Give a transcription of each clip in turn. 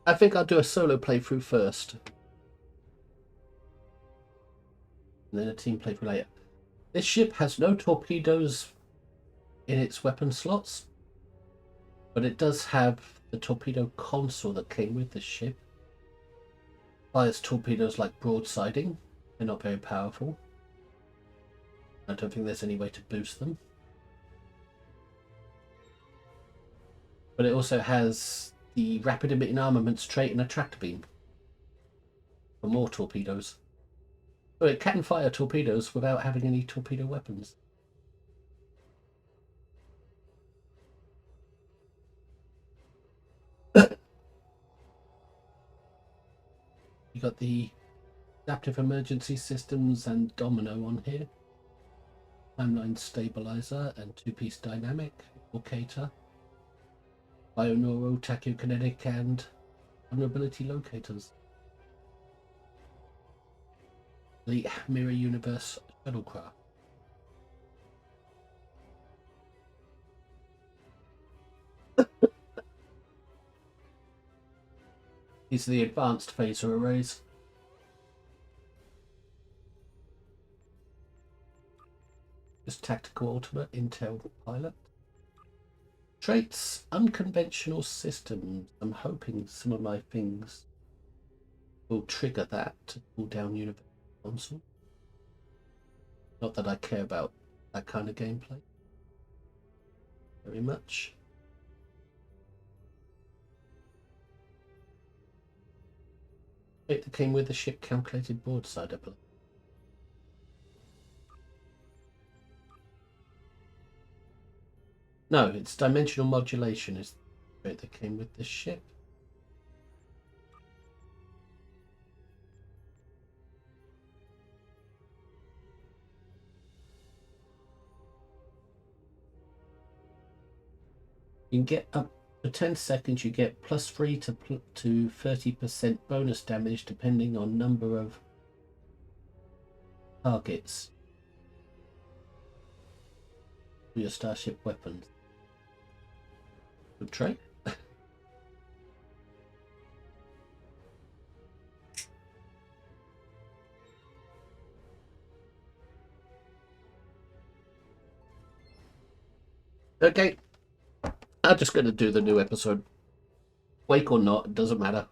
I think I'll do a solo playthrough first, and then a team playthrough later. This ship has no torpedoes in its weapon slots, but it does have the torpedo console that came with the ship. Fires torpedoes like broadsiding. They're not very powerful. I don't think there's any way to boost them. But it also has the rapid emitting armaments trait and a tractor beam for more torpedoes. So it can fire torpedoes without having any torpedo weapons. You got the adaptive emergency systems and domino on here. Timeline stabilizer and two-piece dynamic locator. Bioneural, tachykinetic, and vulnerability locators. The Mirror Universe shuttlecraft. These are the advanced phaser arrays. Just tactical ultimate intel pilot. Traits, unconventional systems. I'm hoping some of my things will trigger that to pull down Universal Console. Not that I care about that kind of gameplay very much. It came with the ship calculated broadside, I believe. No, it's dimensional modulation is the trait that came with the ship. You can get up for 10 seconds, you get +3 to 30% bonus damage depending on number of targets for your starship weapons. Good trait. Okay, I'm just going to do the new episode. Wake or not, it doesn't matter.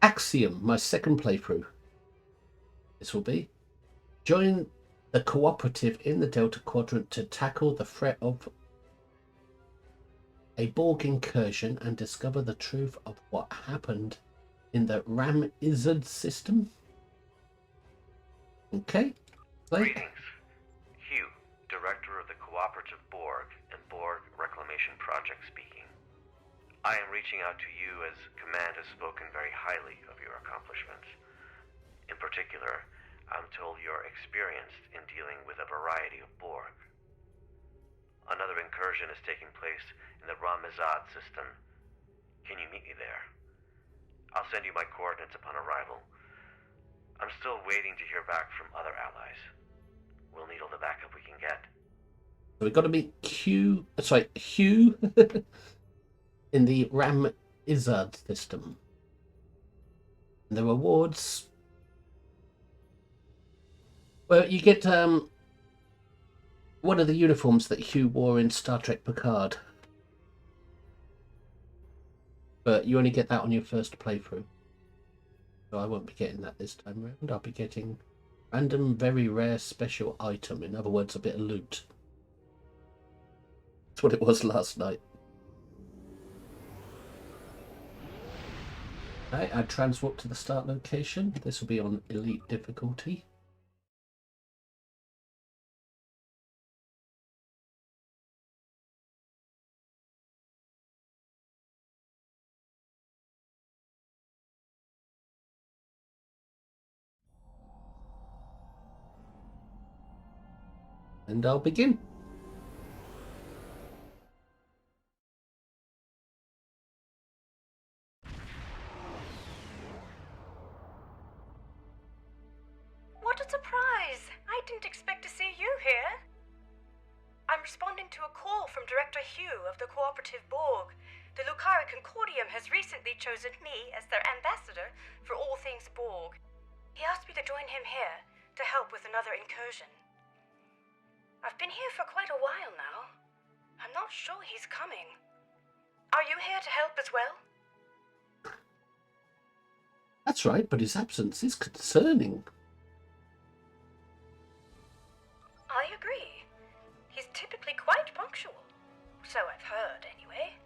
Axiom, my second playthrough. This will be. Join the cooperative in the Delta Quadrant to tackle the threat of a Borg incursion and discover the truth of what happened in the Ram Izzard system. Okay, play. Greetings. Hugh, Director of the Cooperative Borg and Borg Reclamation Project speaking. I am reaching out to you as Command has spoken very highly of your accomplishments. In particular, I'm told you're experienced in dealing with a variety of Borg. Another incursion is taking place in the Ramizad system. Can you meet me there? I'll send you my coordinates upon arrival. I'm still waiting to hear back from other allies. We'll need all the backup we can get. So we've got to meet Hugh in the Ram Izzard system. And the rewards. Well, you get one of the uniforms that Hugh wore in Star Trek Picard. But you only get that on your first playthrough. So I won't be getting that this time around. I'll be getting random, very rare special item. In other words, a bit of loot. That's what it was last night. Okay, I transwarp to the start location. This will be on elite difficulty. And I'll begin. What a surprise! I didn't expect to see you here. I'm responding to a call from Director Hugh of the Cooperative Borg. The Lucari Concordium has recently chosen me as their ambassador for all things Borg. He asked me to join him here to help with another incursion. I've been here for quite a while now. I'm not sure he's coming. Are you here to help as well? That's right, but his absence is concerning. I agree. He's typically quite punctual. So I've heard, anyway.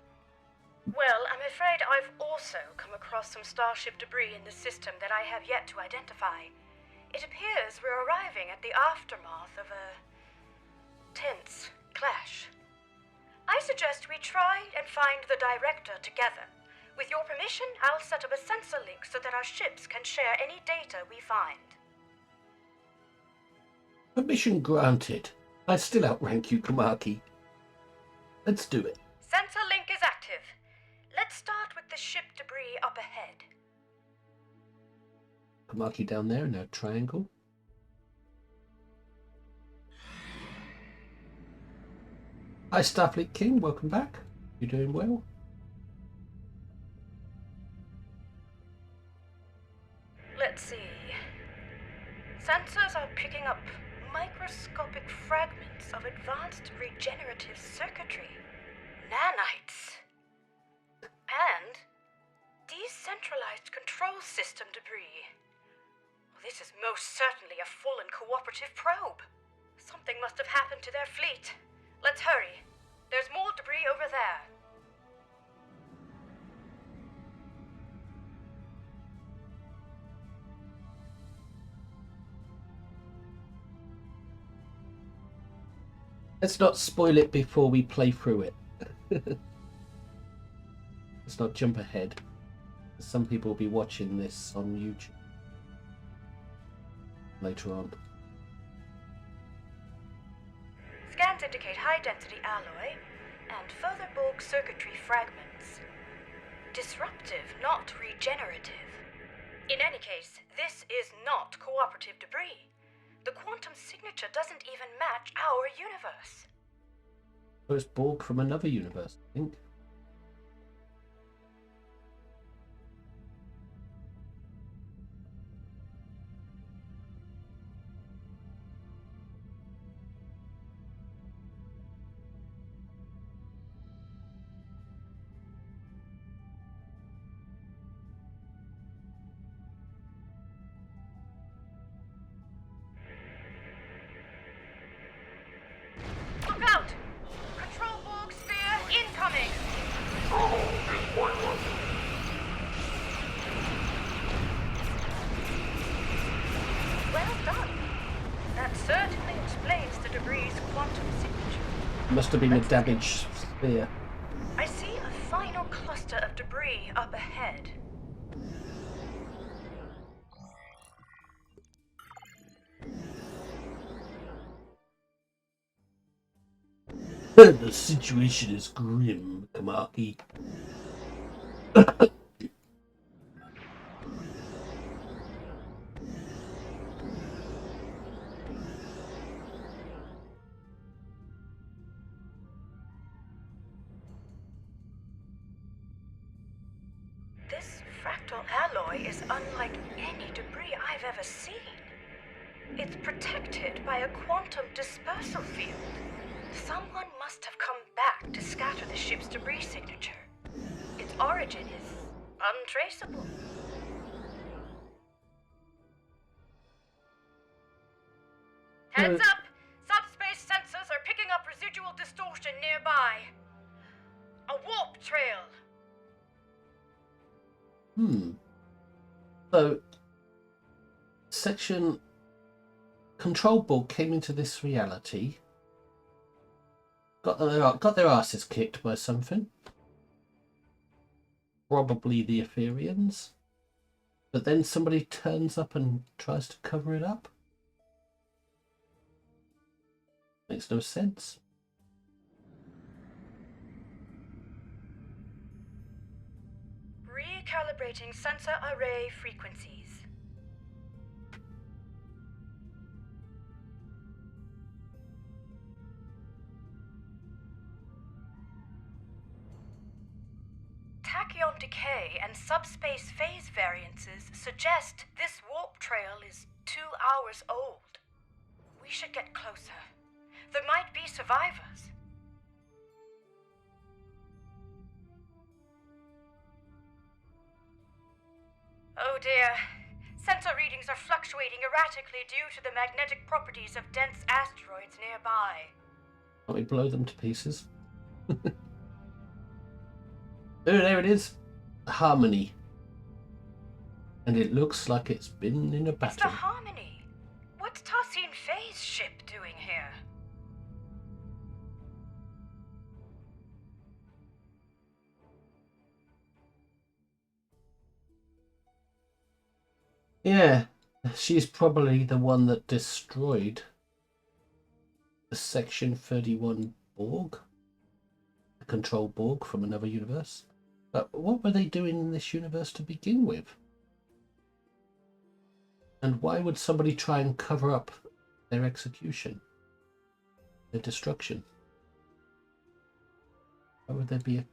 Well, I'm afraid I've also come across some starship debris in the system that I have yet to identify. It appears we're arriving at the aftermath of a tense clash. I suggest we try and find the director together. With your permission, I'll set up a sensor link so that our ships can share any data we find. Permission granted. I still outrank you, Kamaki. Let's do it. Sensor link is active. Let's start with the ship debris up ahead. Kamaki down there in a triangle. Hi, Starfleet King. Welcome back. You doing well? Let's see. Sensors are picking up microscopic fragments of advanced regenerative circuitry, nanites, and decentralized control system debris. Well, this is most certainly a fallen cooperative probe. Something must have happened to their fleet. Let's hurry. There's more debris over there. Let's not spoil it before we play through it. Let's not jump ahead. Some people will be watching this on YouTube later on. Scans indicate high-density alloy and further Borg circuitry fragments. Disruptive, not regenerative. In any case, this is not cooperative debris. The quantum signature doesn't even match our universe. So it's Borg from another universe, I think. Look out! Control Borg sphere incoming! Well done. That certainly explains the debris' quantum signature. Must have been a damaged sphere. I see a final cluster of debris up ahead. The situation is grim, Kamaki. This fractal alloy is unlike any debris I've ever seen. It's protected by a quantum dispersal field. Someone must have come back to scatter the ship's debris signature. Its origin is untraceable. Heads up! Subspace sensors are picking up residual distortion nearby. A warp trail. So, section Control Borg came into this reality, got their asses kicked by something, probably the Etherians, but then somebody turns up and tries to cover it up. Makes no sense. Recalibrating sensor array frequencies. tachyon decay and subspace phase variances suggest this warp trail is 2 hours old. We should get closer. There might be survivors. Oh dear. Sensor readings are fluctuating erratically due to the magnetic properties of dense asteroids nearby. Can't we blow them to pieces? Oh, there it is. Harmony. And it looks like it's been in a battle. Mr. Harmony, what's Tassine Faye's ship doing here? Yeah, she's probably the one that destroyed the Section 31 Borg. The control Borg from another universe. But what were they doing in this universe to begin with? And why would somebody try and cover up their execution? Their destruction? Why would there be a...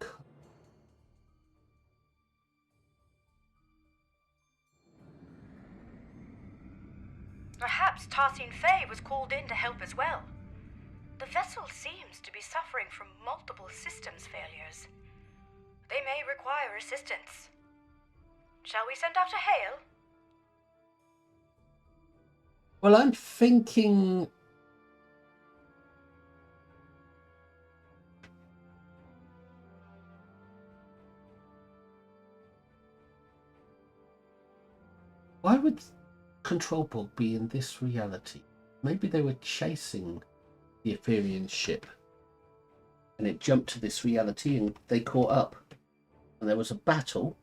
Perhaps Tassine Faye was called in to help as well. The vessel seems to be suffering from multiple systems failures. They may require assistance. Shall we send out a hail? Well, I'm thinking... Why would Control Borg be in this reality? Maybe they were chasing the Etherian ship and it jumped to this reality and they caught up. And there was a battle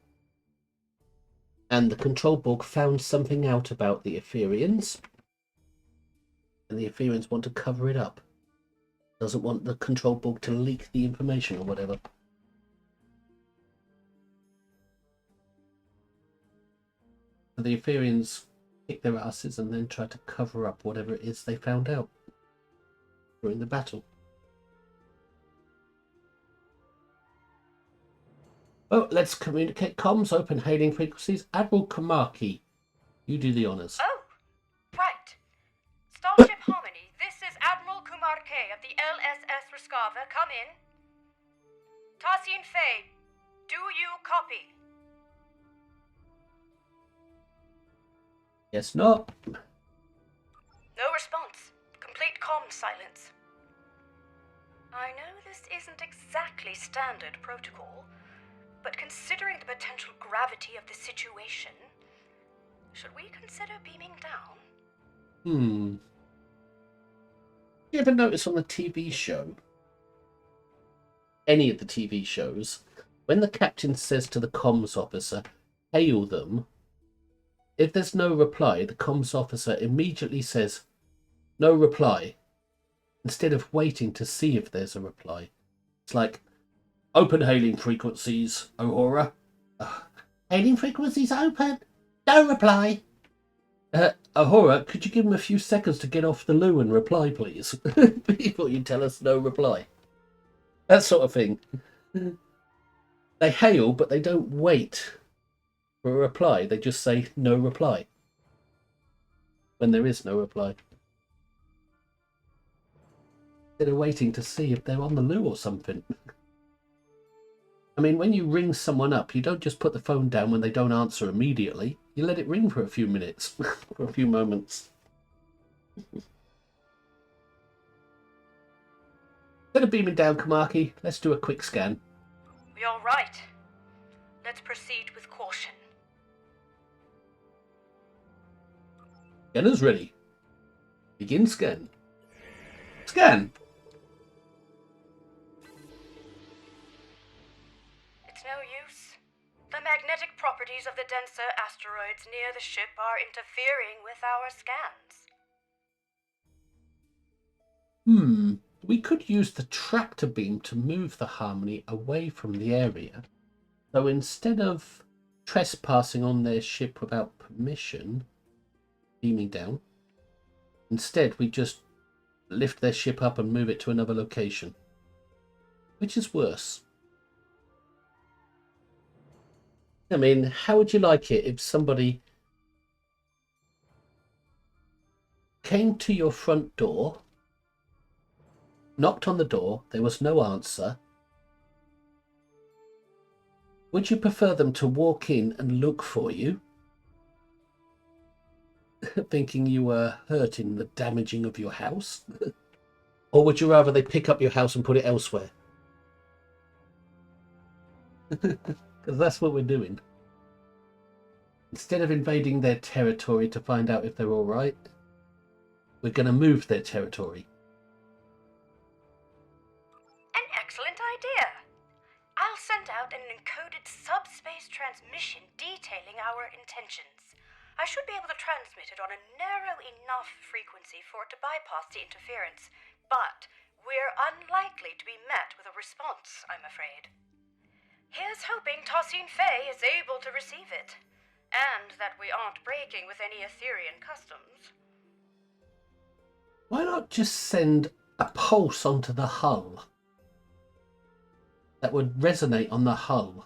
and the Control Borg found something out about the Etherians and the Etherians want to cover it up. Doesn't want the Control Borg to leak the information or whatever. The Etherians kick their asses and then try to cover up whatever it is they found out during the battle. Oh, let's communicate comms, open hailing frequencies. Admiral Kamaki, you do the honours. Oh, right. Starship Harmony, this is Admiral Kumar K of the LSS Rescava. Come in. Tassine Faye, do you copy? Yes, not. No response. Complete comm silence. I know this isn't exactly standard protocol, but considering the potential gravity of the situation, should we consider beaming down? You ever notice on the TV show, any of the TV shows, when the captain says to the comms officer, hail them, if there's no reply, the comms officer immediately says, no reply, instead of waiting to see if there's a reply. It's like, open hailing frequencies, Aurora. Hailing frequencies open. No reply. Aurora, could you give him a few seconds to get off the loo and reply, please? Before you tell us no reply. That sort of thing. They hail, but they don't wait for a reply. They just say no reply when there is no reply. Instead of waiting to see if they're on the loo or something. I mean, when you ring someone up, you don't just put the phone down when they don't answer immediately. You let it ring for a few minutes, for a few moments. Instead of beaming down, Kamaki, let's do a quick scan. You're right. Let's proceed with caution. Scanner's ready. Begin scan. Scan! It's no use. The magnetic properties of the denser asteroids near the ship are interfering with our scans. We could use the tractor beam to move the Harmony away from the area. So instead of trespassing on their ship without permission, beaming down, instead we just lift their ship up and move it to another location. Which is worse? I mean, how would you like it if somebody came to your front door, knocked on the door, there was no answer? Would you prefer them to walk in and look for you, thinking you were hurt in the damaging of your house? Or would you rather they pick up your house and put it elsewhere? Because that's what we're doing. Instead of invading their territory to find out if they're all right, we're going to move their territory. An excellent idea. I'll send out an encoded subspace transmission detailing our intentions. I should be able to transmit it on a narrow enough frequency for it to bypass the interference, but we're unlikely to be met with a response, I'm afraid. Here's hoping Tossine Fay is able to receive it, and that we aren't breaking with any Etherean customs. Why not just send a pulse onto the hull that would resonate on the hull?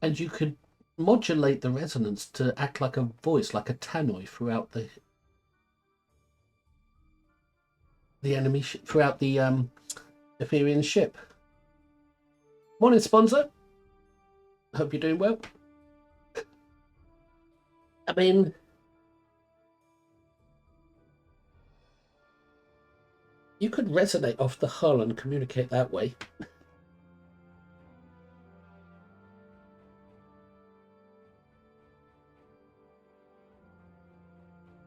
And you could modulate the resonance to act like a voice, like a tannoy throughout the enemy throughout the Etherean ship. Morning, sponsor. Hope you're doing well. I mean, you could resonate off the hull and communicate that way.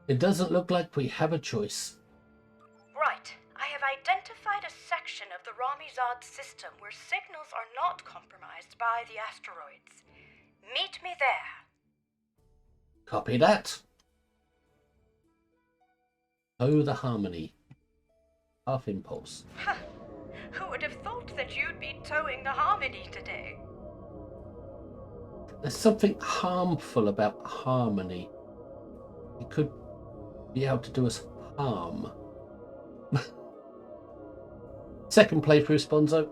It doesn't look like we have a choice. Right. I have identified a section of the Ramizad system where signals are not compromised by the asteroids. Meet me there. Copy that. Oh, the harmony. Half impulse. Who would have thought that you'd be towing the harmony today? There's something harmful about harmony. It could be able to do us harm. Second playthrough, Sponzo.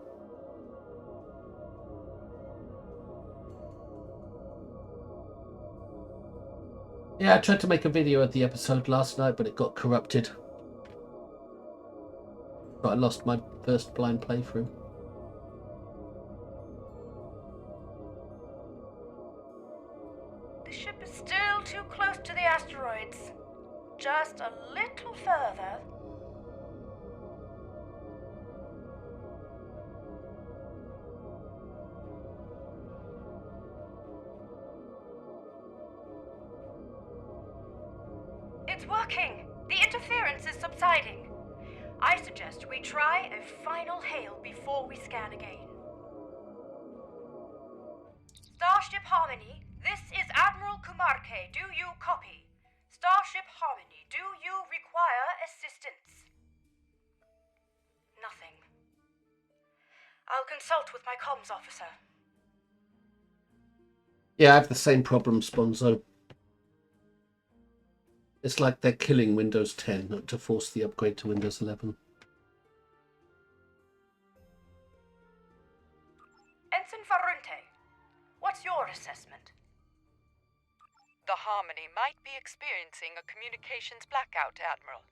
Yeah, I tried to make a video of the episode last night, but it got corrupted. But I lost my first blind playthrough. The ship is still too close to the asteroids. Just a little further. It's working! The interference is subsiding. I suggest we try a final hail before we scan again. Starship Harmony, this is Admiral Kumarke. Do you copy? Starship Harmony, do you require assistance? Nothing. I'll consult with my comms officer. Yeah, I have the same problem, Sponzo. It's like they're killing Windows 10 to force the upgrade to Windows 11. Ensign Farunte, what's your assessment? The Harmony might be experiencing a communications blackout, Admiral.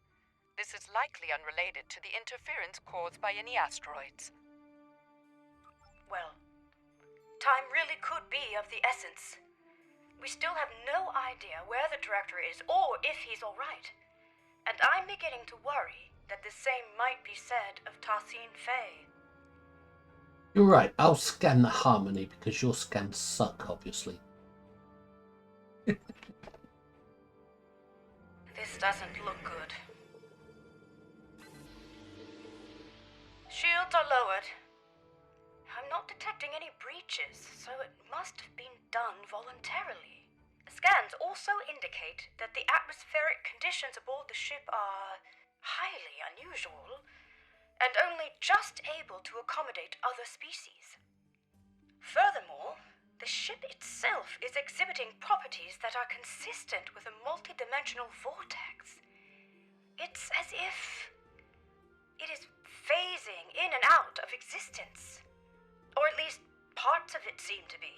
This is likely unrelated to the interference caused by any asteroids. Well, time really could be of the essence. We still have no idea where the director is or if he's all right. And I'm beginning to worry that the same might be said of Tossine Fay. You're right, I'll scan the harmony because your scans suck, obviously. This doesn't look good. Shields are lowered. I'm not detecting any breaches, so it must have been done voluntarily. Scans also indicate that the atmospheric conditions aboard the ship are highly unusual, and only just able to accommodate other species. Furthermore, the ship itself is exhibiting properties that are consistent with a multidimensional vortex. It's as if it is phasing in and out of existence. Or at least parts of it seem to be.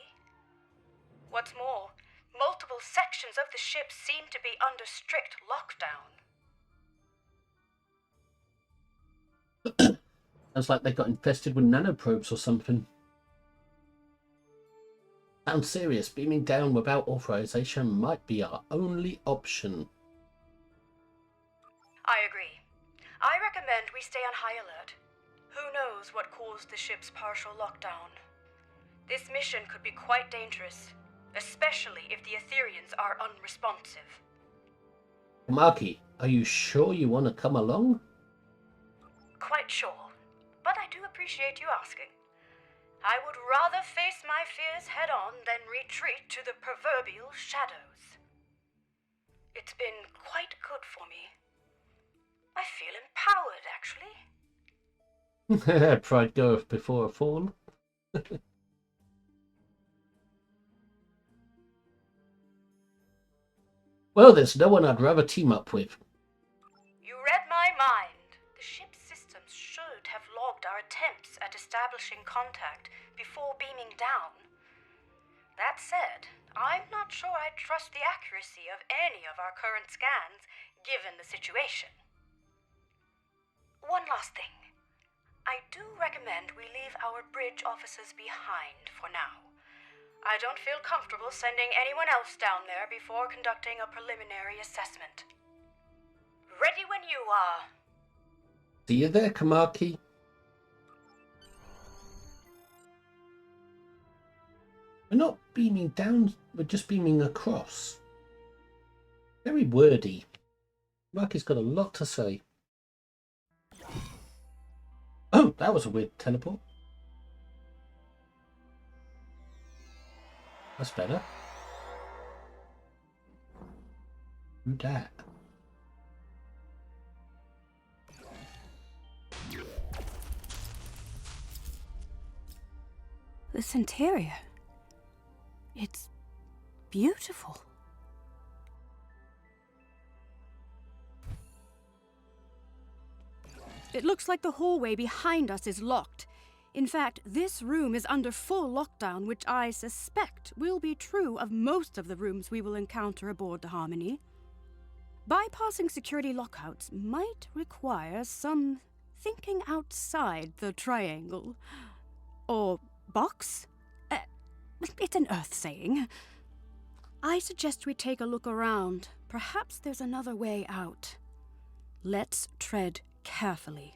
What's more, multiple sections of the ship seem to be under strict lockdown. Sounds like they got infested with nanoprobes or something. Sounds serious. Beaming down without authorization might be our only option. I agree. I recommend we stay on high alert. Who knows what caused the ship's partial lockdown? This mission could be quite dangerous, especially if the Etherians are unresponsive. Maki, are you sure you want to come along? Quite sure, but I do appreciate you asking. I would rather face my fears head-on than retreat to the proverbial shadows. It's been quite good for me. I feel empowered, actually. Pride goeth before a fall. Well, there's no one I'd rather team up with. You read my mind. The ship's systems should have logged our attempts at establishing contact before beaming down. That said, I'm not sure I trust the accuracy of any of our current scans, given the situation. One last thing. I do recommend we leave our bridge officers behind for now. I don't feel comfortable sending anyone else down there before conducting a preliminary assessment. Ready when you are. See you there, Kamaki. We're not beaming down, we're just beaming across. Very wordy. Kamaki's got a lot to say. Oh, that was a weird teleport. That's better. Who dat? This interior. It's beautiful. It looks like the hallway behind us is locked. In fact, this room is under full lockdown, which I suspect will be true of most of the rooms we will encounter aboard the Harmony. Bypassing security lockouts might require some thinking outside the triangle. Or box? It's an Earth saying. I suggest we take a look around. Perhaps there's another way out. Let's tread carefully.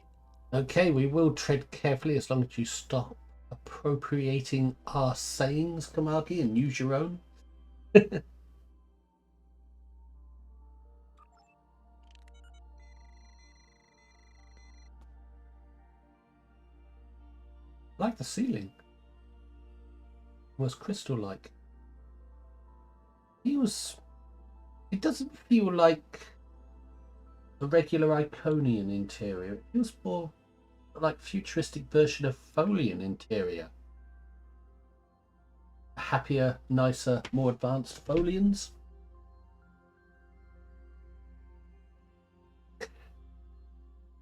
Okay, we will tread carefully as long as you stop appropriating our sayings, Kamaki, and use your own. Like the ceiling. Was crystal-like. It doesn't feel like a regular Iconian interior. It feels more like futuristic version of Folian interior. Happier, nicer, more advanced Folians.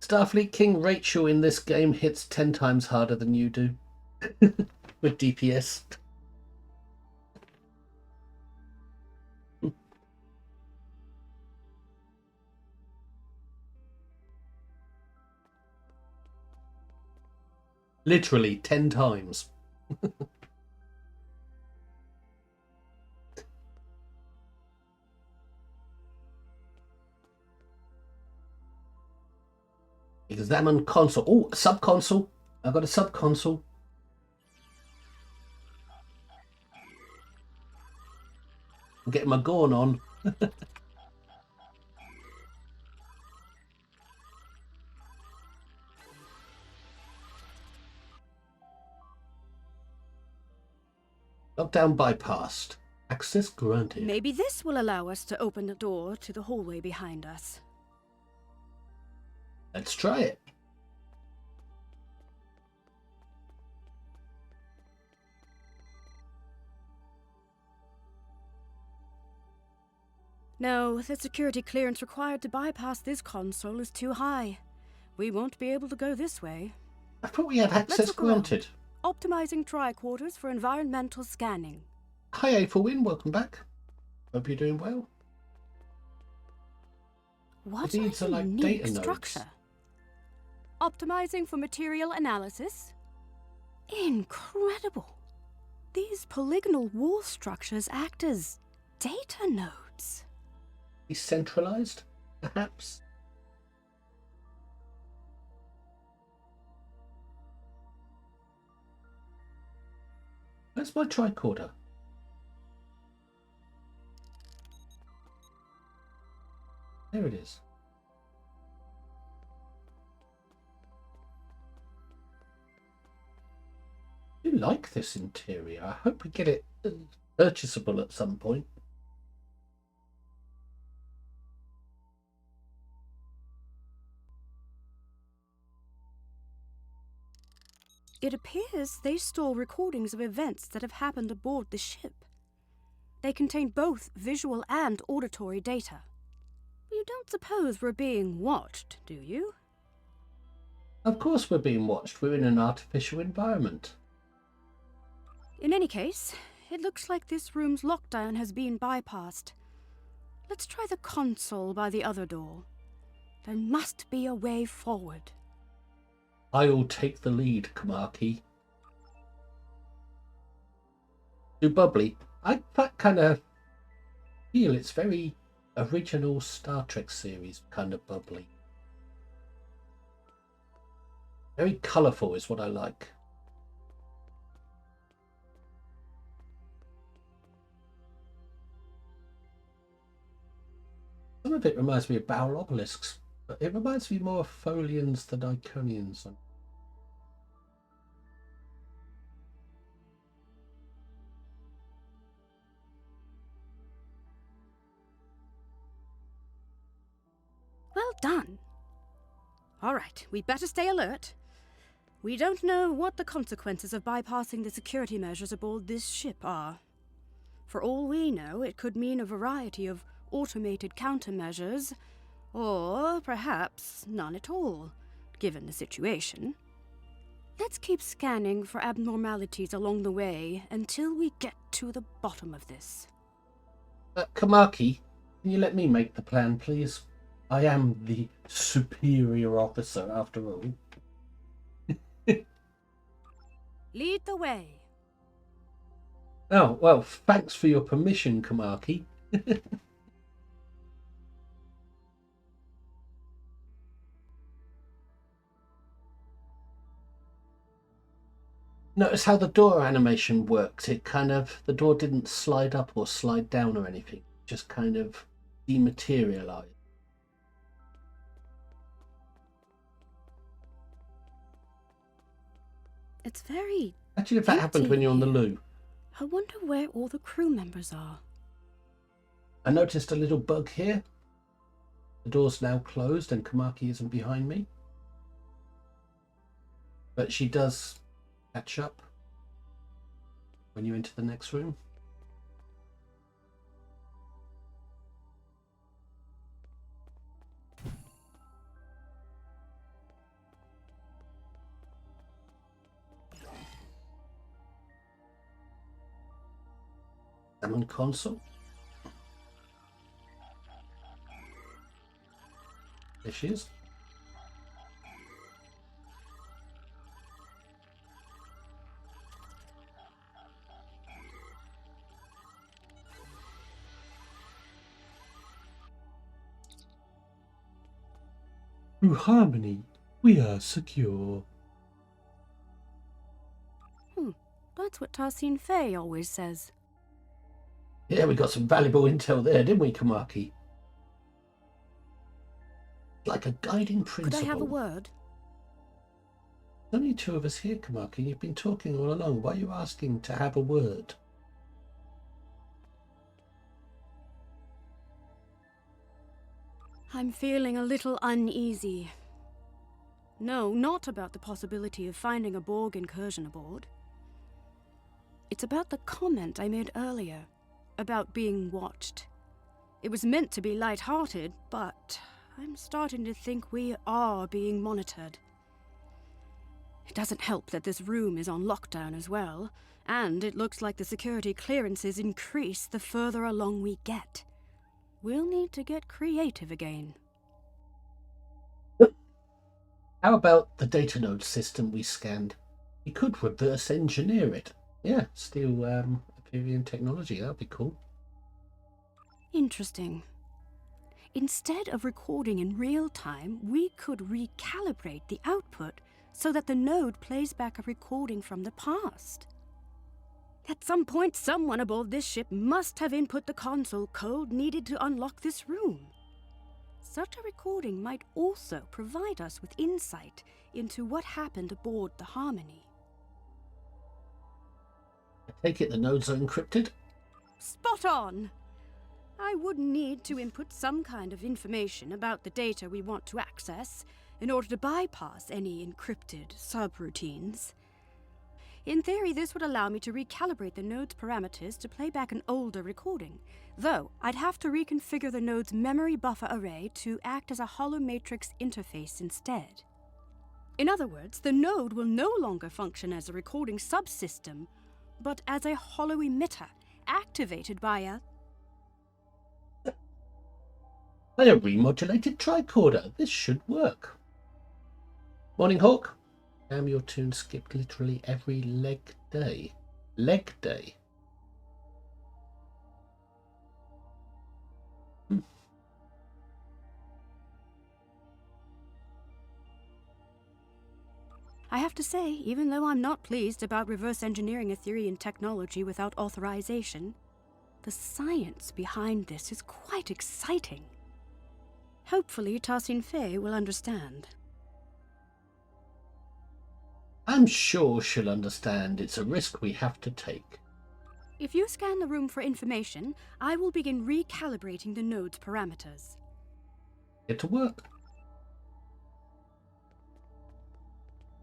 Starfleet King Rachel in this game hits 10 times harder than you do with DPS. Literally 10 times. Examine console. Oh, sub-console. I've got a sub-console. I'm getting my Gorn on. Lockdown bypassed. Access granted. Maybe this will allow us to open the door to the hallway behind us. Let's try it. No, the security clearance required to bypass this console is too high. We won't be able to go this way. I thought we had access Let's look around. granted. Optimizing tricorders for environmental scanning. Hi, Aethelwyn, welcome back. Hope you're doing well. What These a are like unique data nodes. structure. Optimizing for material analysis? Incredible. These polygonal wall structures act as data nodes. Decentralized, perhaps? Where's my tricorder? There it is. I do like this interior. I hope we get it purchasable at some point. It appears they store recordings of events that have happened aboard the ship. They contain both visual and auditory data. You don't suppose we're being watched, do you? Of course we're being watched. We're in an artificial environment. In any case, it looks like this room's lockdown has been bypassed. Let's try the console by the other door. There must be a way forward. I'll take the lead, Kamaki. Too bubbly. I kind of feel it's very original Star Trek series kind of bubbly. Very colourful is what I like. Some of it reminds me of barrel obelisks, but it reminds me more of Folians than Iconians. Well done. All right, we'd better stay alert. We don't know what the consequences of bypassing the security measures aboard this ship are. For all we know, it could mean a variety of automated countermeasures, or perhaps none at all, given the situation. Let's keep scanning for abnormalities along the way until we get to the bottom of this. Kamaki, can you let me make the plan, please? I am the superior officer, after all. Lead the way. Oh, well, thanks for your permission, Kamaki. Notice how the door animation worked. It kind of, the door didn't slide up or slide down or anything. Just kind of dematerialized. It's very Actually, if that happened when you're on the empty. loo. I wonder where all the crew members are. I noticed a little bug here. The door's now closed and Kamaki isn't behind me. But she does catch up when you enter the next room. Summon console. There she is. Through harmony, we are secure. That's what Tarsine Faye always says. Yeah, we got some valuable intel there, didn't we, Kamaki? Like a guiding principle. Could I have a word? There's only two of us here, Kamaki. You've been talking all along. Why are you asking to have a word? I'm feeling a little uneasy. No, not about the possibility of finding a Borg incursion aboard. It's about the comment I made earlier, about being watched. It was meant to be light-hearted, but I'm starting to think we are being monitored. It doesn't help that this room is on lockdown as well, and it looks like the security clearances increase the further along we get. We'll need to get creative again. How about the data node system we scanned? We could reverse engineer it. Yeah, steal Apivian technology. That'd be cool. Interesting. Instead of recording in real time, we could recalibrate the output so that the node plays back a recording from the past. At some point, someone aboard this ship must have input the console code needed to unlock this room. Such a recording might also provide us with insight into what happened aboard the Harmony. I take it the nodes are encrypted? Spot on! I would need to input some kind of information about the data we want to access in order to bypass any encrypted subroutines. In theory, this would allow me to recalibrate the node's parameters to play back an older recording, though I'd have to reconfigure the node's memory buffer array to act as a hollow matrix interface instead. In other words, the node will no longer function as a recording subsystem, but as a hollow emitter activated by a remodulated tricorder. This should work. Morning, Hawk. Damn, your tune skipped literally every leg day. Leg day? I have to say, even though I'm not pleased about reverse engineering Aetherian technology without authorization, the science behind this is quite exciting. Hopefully, Tarsin Fey will understand. I'm sure she'll understand. It's a risk we have to take. If you scan the room for information, I will begin recalibrating the node's parameters. Get to work.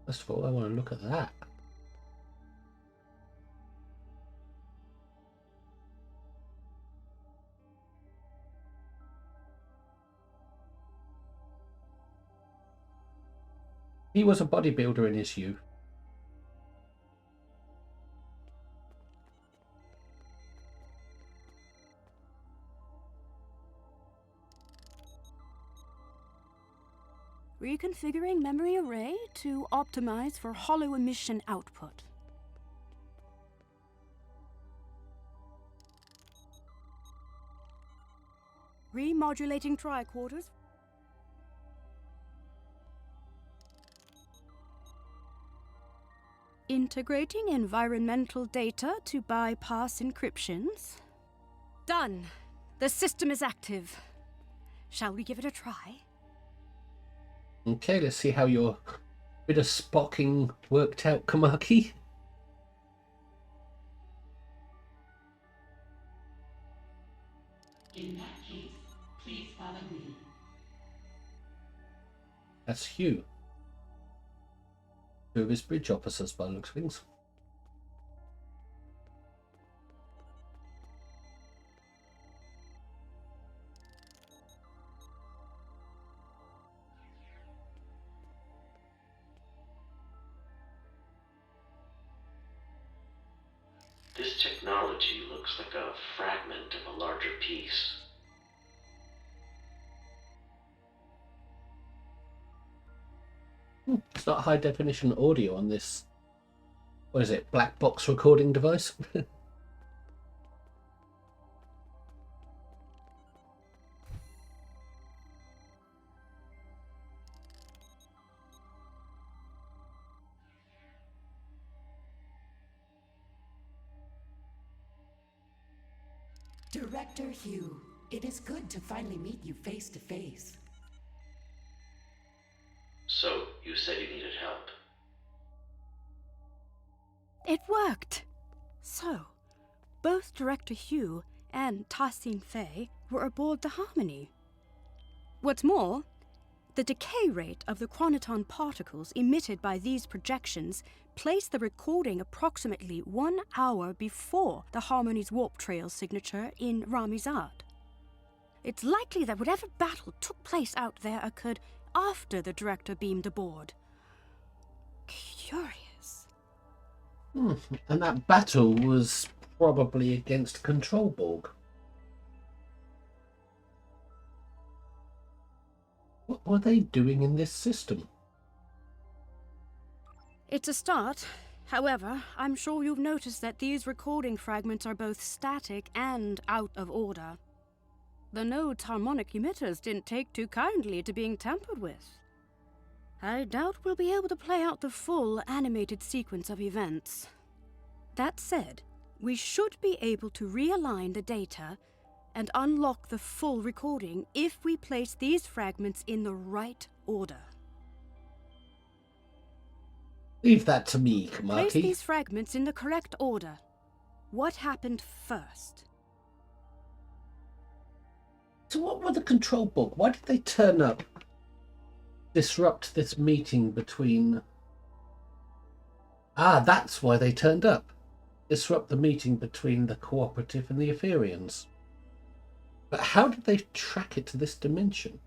First of all, I want to look at that. He was a bodybuilder in his youth. Reconfiguring memory array to optimize for hollow emission output. Remodulating tricorders. Integrating environmental data to bypass encryptions. Done. The system is active. Shall we give it a try? Okay, let's see how your bit of spocking worked out, Kamaki. In that case, please follow me. That's Hugh. Two of his bridge officers by the looks of things. This technology looks like a fragment of a larger piece. It's not high definition audio on this. What is it? Black box recording device? Director Hugh, it is good to finally meet you face to face. So, you said you needed help. It worked! So, both Director Hugh and Tarsin Fey were aboard the Harmony. What's more, the decay rate of the chronoton particles emitted by these projections placed the recording approximately 1 hour before the Harmony's warp trail signature in Ramizad. It's likely that whatever battle took place out there occurred after the director beamed aboard. Curious. And that battle was probably against Control Borg. What were they doing in this system? It's a start. However, I'm sure you've noticed that these recording fragments are both static and out of order. The node's harmonic emitters didn't take too kindly to being tampered with. I doubt we'll be able to play out the full animated sequence of events. That said, we should be able to realign the data and unlock the full recording if we place these fragments in the right order. Leave that to me, Place Kamaki. these fragments in the correct order. What happened first? So what were the Control Borg? Why did they turn up? Disrupt this meeting between... Ah, that's why they turned up. Disrupt the meeting between the Cooperative and the Etherians. But how did they track it to this dimension?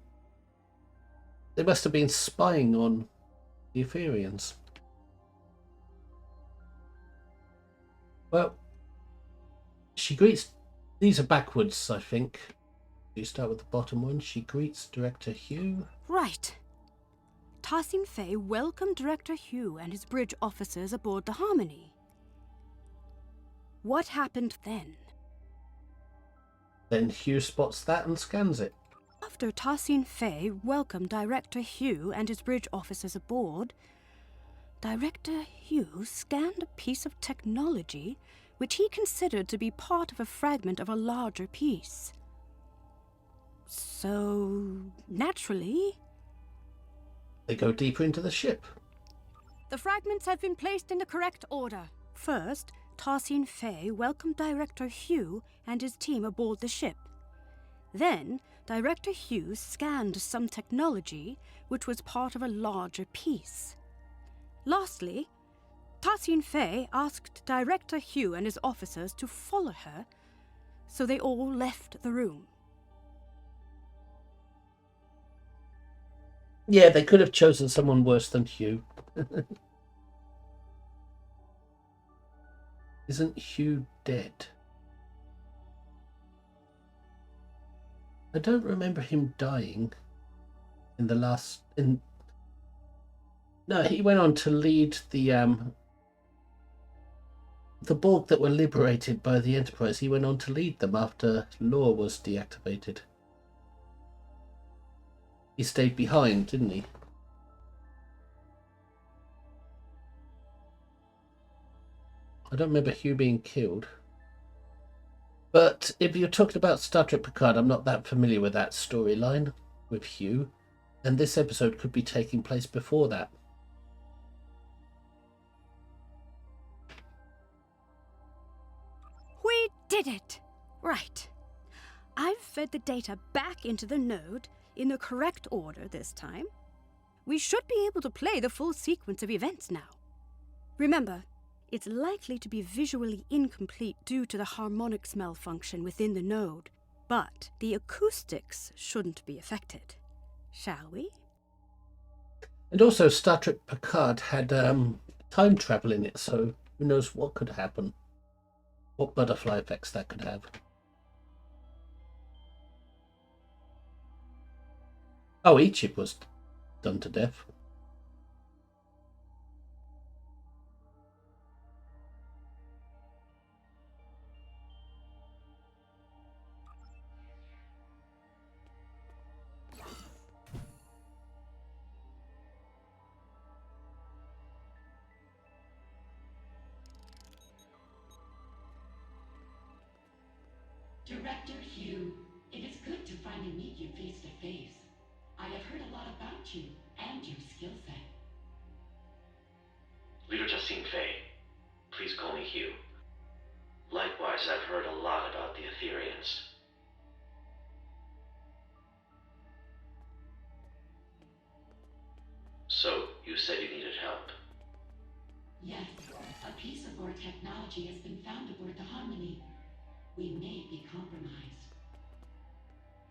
They must have been spying on the Etherians. Well, she greets... These are backwards, I think. You start with the bottom one. She greets Director Hugh. Right. Tassin Fay welcomed Director Hugh and his bridge officers aboard the Harmony. What happened then? Then Hugh spots that and scans it. After Tassin Fay welcomed Director Hugh and his bridge officers aboard, Director Hugh scanned a piece of technology which he considered to be part of a fragment of a larger piece. So, naturally... They go deeper into the ship. The fragments have been placed in the correct order. First, Tassin Fay welcomed Director Hugh and his team aboard the ship. Then, Director Hugh scanned some technology which was part of a larger piece. Lastly, Tassin Fay asked Director Hugh and his officers to follow her, so they all left the room. Yeah, they could have chosen someone worse than Hugh. Isn't Hugh dead? I don't remember him dying in the last... No, he went on to lead the Borg that were liberated by the Enterprise. He went on to lead them after Lore was deactivated. He stayed behind, didn't he? I don't remember Hugh being killed. But if you're talking about Star Trek Picard, I'm not that familiar with that storyline with Hugh. And this episode could be taking place before that. We did it! Right. I've fed the data back into the node in the correct order this time. We should be able to play the full sequence of events now. Remember, it's likely to be visually incomplete due to the harmonics malfunction within the node, but the acoustics shouldn't be affected. Shall we? And also, Star Trek Picard had time travel in it, so who knows what could happen. What butterfly effects that could have. Oh, Egypt was done to death. Director Hugh, it is good to finally meet you face to face. I have heard a lot about you and your skill set. Leader Tassin Fay, please call me Hugh. Likewise, I've heard a lot about the Etherians. So, you said you needed help. Yes, a piece of our technology has been found aboard the Harmony. We may be compromised.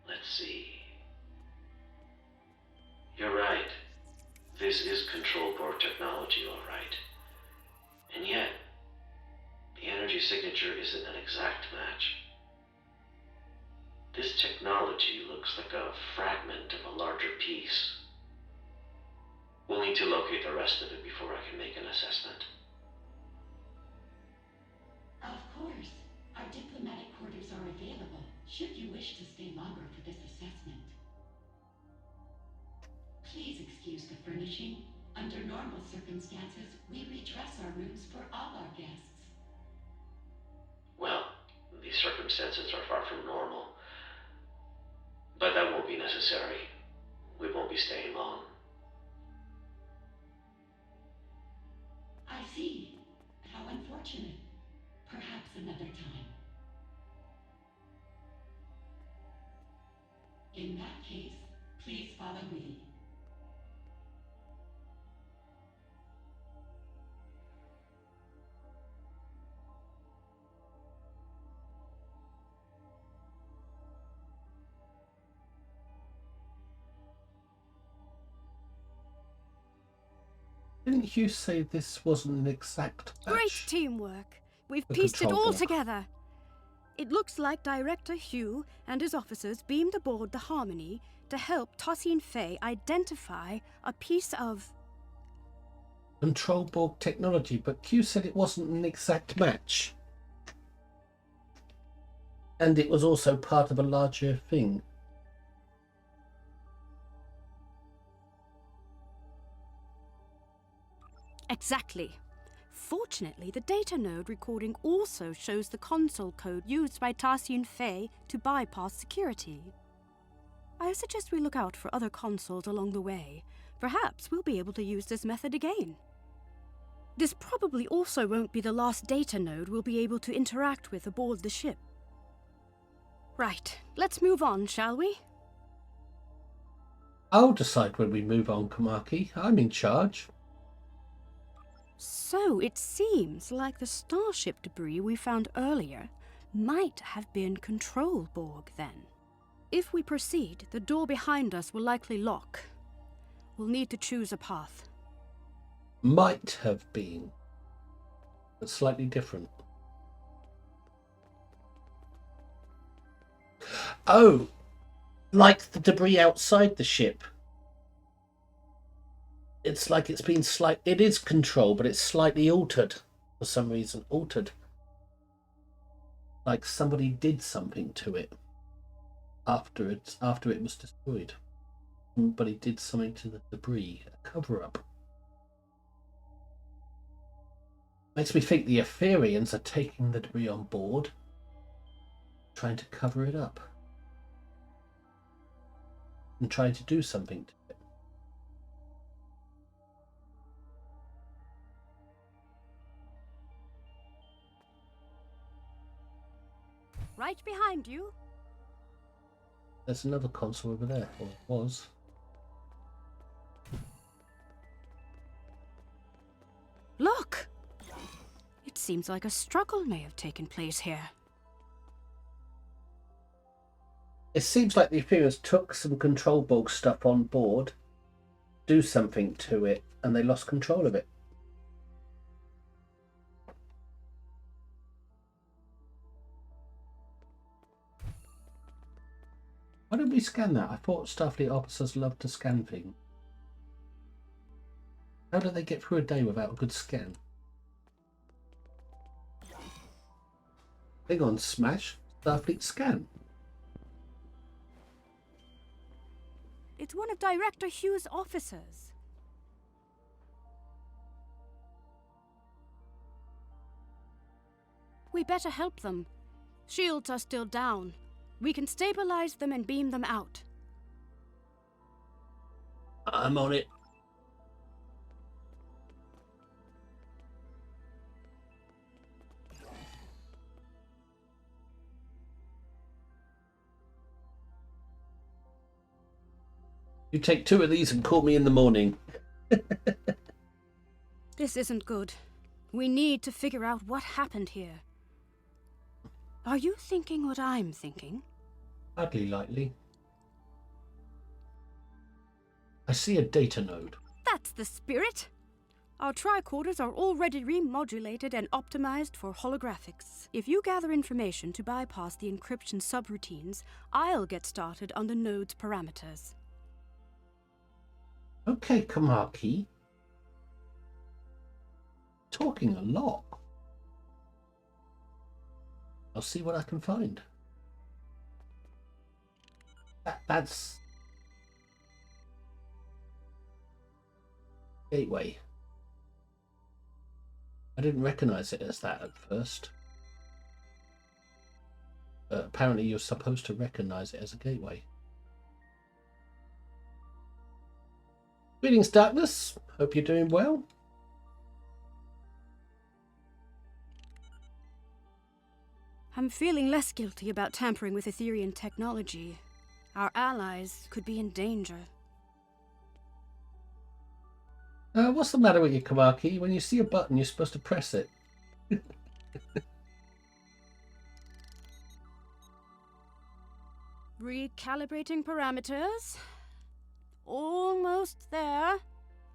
Let's see. You're right. This is Control Borg technology, all right. And yet, energy signature isn't an exact match. This technology looks like a fragment of a larger piece. We'll need to locate the rest of it before I can make an assessment. Of course. Our diplomatic quarters are available, should you wish to stay longer for this assessment. Please excuse the furnishing. Under normal circumstances, we redress our rooms for all our guests. Well, these circumstances are far from normal. But that won't be necessary. We won't be staying long. I see. How unfortunate. Perhaps another time. In that case, please follow me. Didn't you say this wasn't an exact match? Great teamwork. We've The pieced it control all block. together. It looks like Director Hugh and his officers beamed aboard the Harmony to help Tosin Fay identify a piece of... Control Borg technology, but Q said it wasn't an exact match. And it was also part of a larger thing. Exactly. Fortunately, the data node recording also shows the console code used by Tosin Fay to bypass security. I suggest we look out for other consoles along the way. Perhaps we'll be able to use this method again. This probably also won't be the last data node we'll be able to interact with aboard the ship. Right, let's move on, shall we? I'll decide when we move on, Kamaki. I'm in charge. So it seems like the starship debris we found earlier might have been Control Borg then. If we proceed, the door behind us will likely lock. We'll need to choose a path. Might have been, but slightly different. Oh, like the debris outside the ship. It's like it's been it is control, but it's slightly altered for some reason. Altered. Like somebody did something to it after it was destroyed. Somebody did something to the debris, a cover up. Makes me think the Etherians are taking the debris on board, trying to cover it up, and trying to do something to it. Right behind you. There's another console over there, or it was. Look! It seems like a struggle may have taken place here. It seems like the Etherians took some Control Borg stuff on board, do something to it, and they lost control of it. Why don't we scan that? I thought Starfleet officers loved to scan things. How do they get through a day without a good scan? Hang on, Smash. Starfleet scan. It's one of Director Hugh's officers. We better help them. Shields are still down. We can stabilize them and beam them out. I'm on it. You take 2 of these and call me in the morning. This isn't good. We need to figure out what happened here. Are you thinking what I'm thinking? Hardly likely. I see a data node. That's the spirit. Our tricorders are already remodulated and optimized for holographics. If you gather information to bypass the encryption subroutines, I'll get started on the node's parameters. Okay, Kamaki. Talking a lot. I'll see what I can find. That's gateway. I didn't recognize it as that at first. Apparently you're supposed to recognize it as a gateway. Greetings, Darkness. Hope you're doing well. I'm feeling less guilty about tampering with Etherian technology. Our allies could be in danger. What's the matter with you, Kamaki? When you see a button, you're supposed to press it. Recalibrating parameters. Almost there.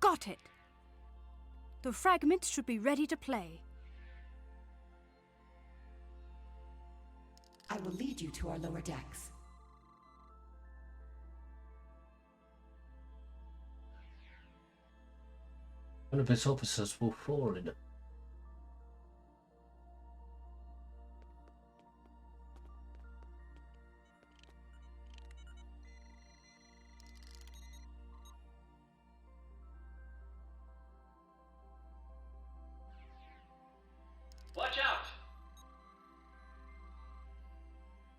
Got it. The fragments should be ready to play. I will lead you to our lower decks. One of his officers will fall in it. Watch out!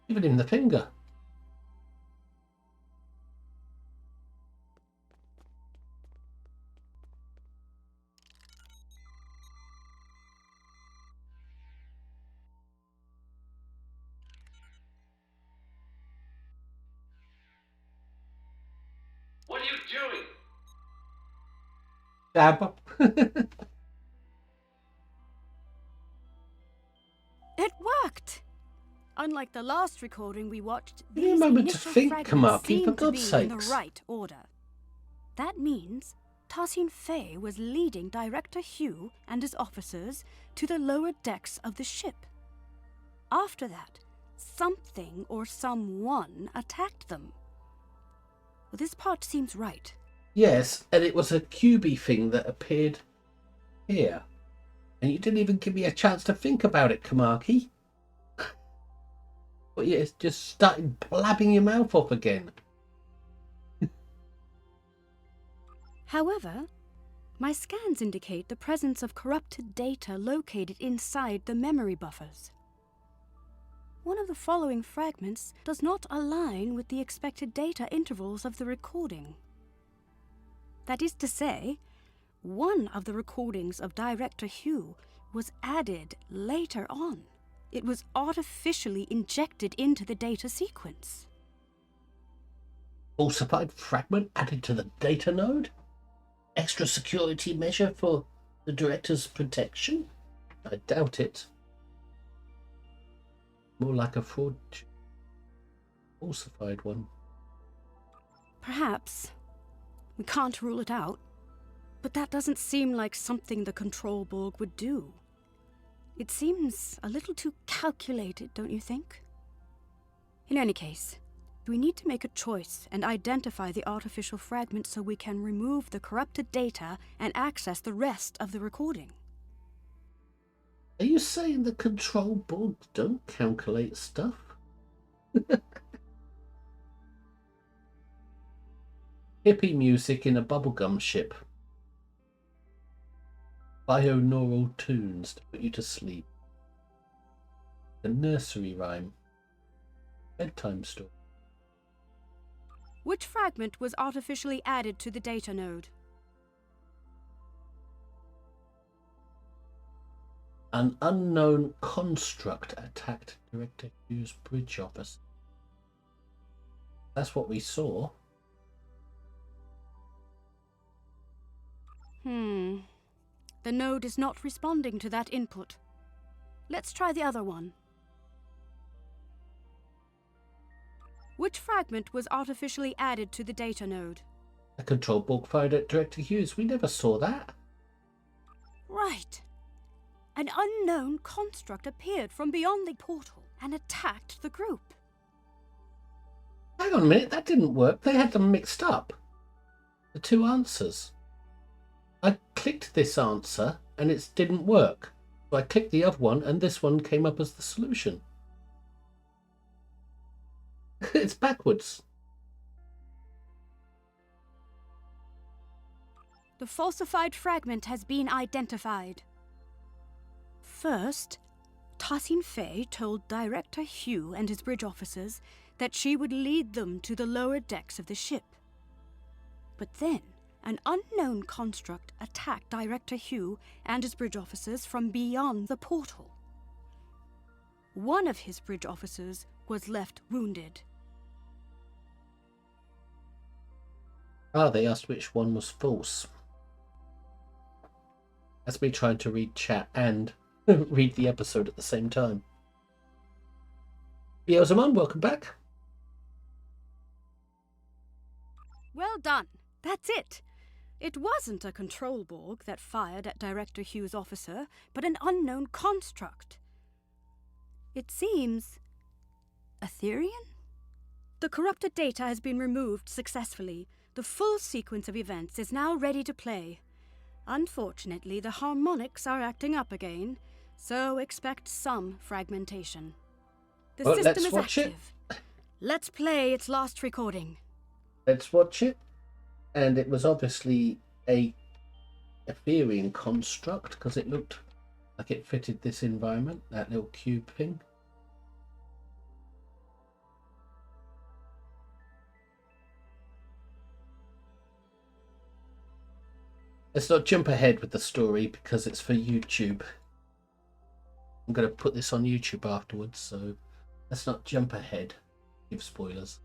Even in the finger. What are you doing? Dab. It worked! Unlike the last recording we watched, Give me a these moment to initial think, fragments Kamaki, seem for to God's be in the sakes. right order. That means Tassin Fay was leading Director Hugh and his officers to the lower decks of the ship. After that, something or someone attacked them. Well, this part seems right. Yes, and it was a cubey thing that appeared here. And you didn't even give me a chance to think about it, Kamaki. But you just started blabbing your mouth off again. However, my scans indicate the presence of corrupted data located inside the memory buffers. One of the following fragments does not align with the expected data intervals of the recording. That is to say, one of the recordings of Director Hugh was added later on. It was artificially injected into the data sequence. Falsified fragment added to the data node? Extra security measure for the director's protection? I doubt it. More like a fraud. Falsified one. Perhaps. We can't rule it out. But that doesn't seem like something the Control Borg would do. It seems a little too calculated, don't you think? In any case, we need to make a choice and identify the artificial fragment so we can remove the corrupted data and access the rest of the recording. Are you saying the Control Borg don't calculate stuff? Hippie music in a bubblegum ship. Bionaural tunes to put you to sleep. The nursery rhyme. Bedtime story. Which fragment was artificially added to the data node? An unknown construct attacked Director Hugh's bridge office. That's what we saw. The node is not responding to that input. Let's try the other one. Which fragment was artificially added to the data node? A Control Borg fired at Director Hughes. We never saw that. Right. An unknown construct appeared from beyond the portal and attacked the group. Hang on a minute, that didn't work. They had them mixed up. The two answers. I clicked this answer and it didn't work. So I clicked the other one and this one came up as the solution. It's backwards. The falsified fragment has been identified. First, Tassin Fei told Director Hugh and his bridge officers that she would lead them to the lower decks of the ship. But then, an unknown construct attacked Director Hugh and his bridge officers from beyond the portal. One of his bridge officers was left wounded. Ah, they asked which one was false. That's me trying to read chat and read the episode at the same time. Beelzemon, welcome back. Well done. That's it. It wasn't a control Borg that fired at Director Hugh's officer, but an unknown construct. It seems Aetherian? The corrupted data has been removed successfully. The full sequence of events is now ready to play. Unfortunately, the harmonics are acting up again, so expect some fragmentation. The Well, system let's is watch active. Let's play its last recording. Let's watch it. And it was obviously a Aetherian construct because it looked like it fitted this environment, that little cube thing. Let's not jump ahead with the story because it's for YouTube. I'm going to put this on YouTube afterwards, so let's not jump ahead. Give spoilers.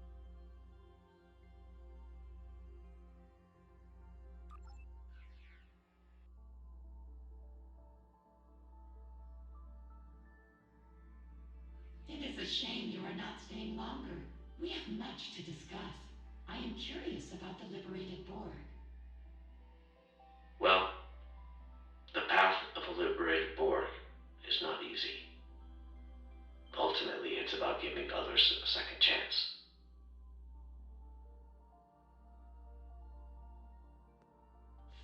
It is a shame you are not staying longer. We have much to discuss. I am curious about the liberated Borg. Well, the path of a liberated Borg is not easy. Ultimately, it's about giving others a second chance.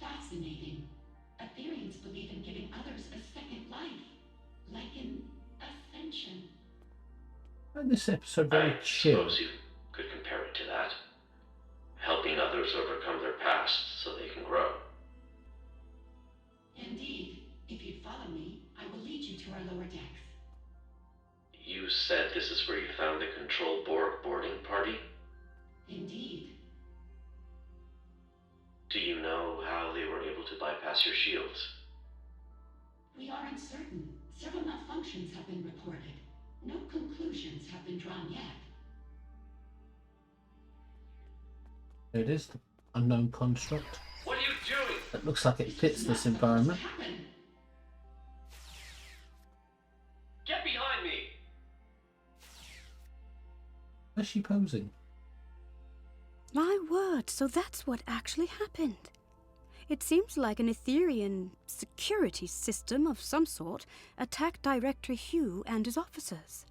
Fascinating. Aetherians believe in giving others a second life, like an ascension. And this episode very I chill. suppose you could compare it to that. Helping others overcome their past so they can grow. Indeed, if you'd follow me, I will lead you to our lower decks. You said this is where you found the Control Borg boarding party? Indeed. Do you know how they were able to bypass your shields? We are uncertain. Several malfunctions have been reported. No conclusions have been drawn yet. There it is, the unknown construct. What are you doing? It looks like it fits this environment. Get behind me! Where's she posing? My word, so that's what actually happened. It seems like an Aetherian security system of some sort attacked Director Hugh and his officers.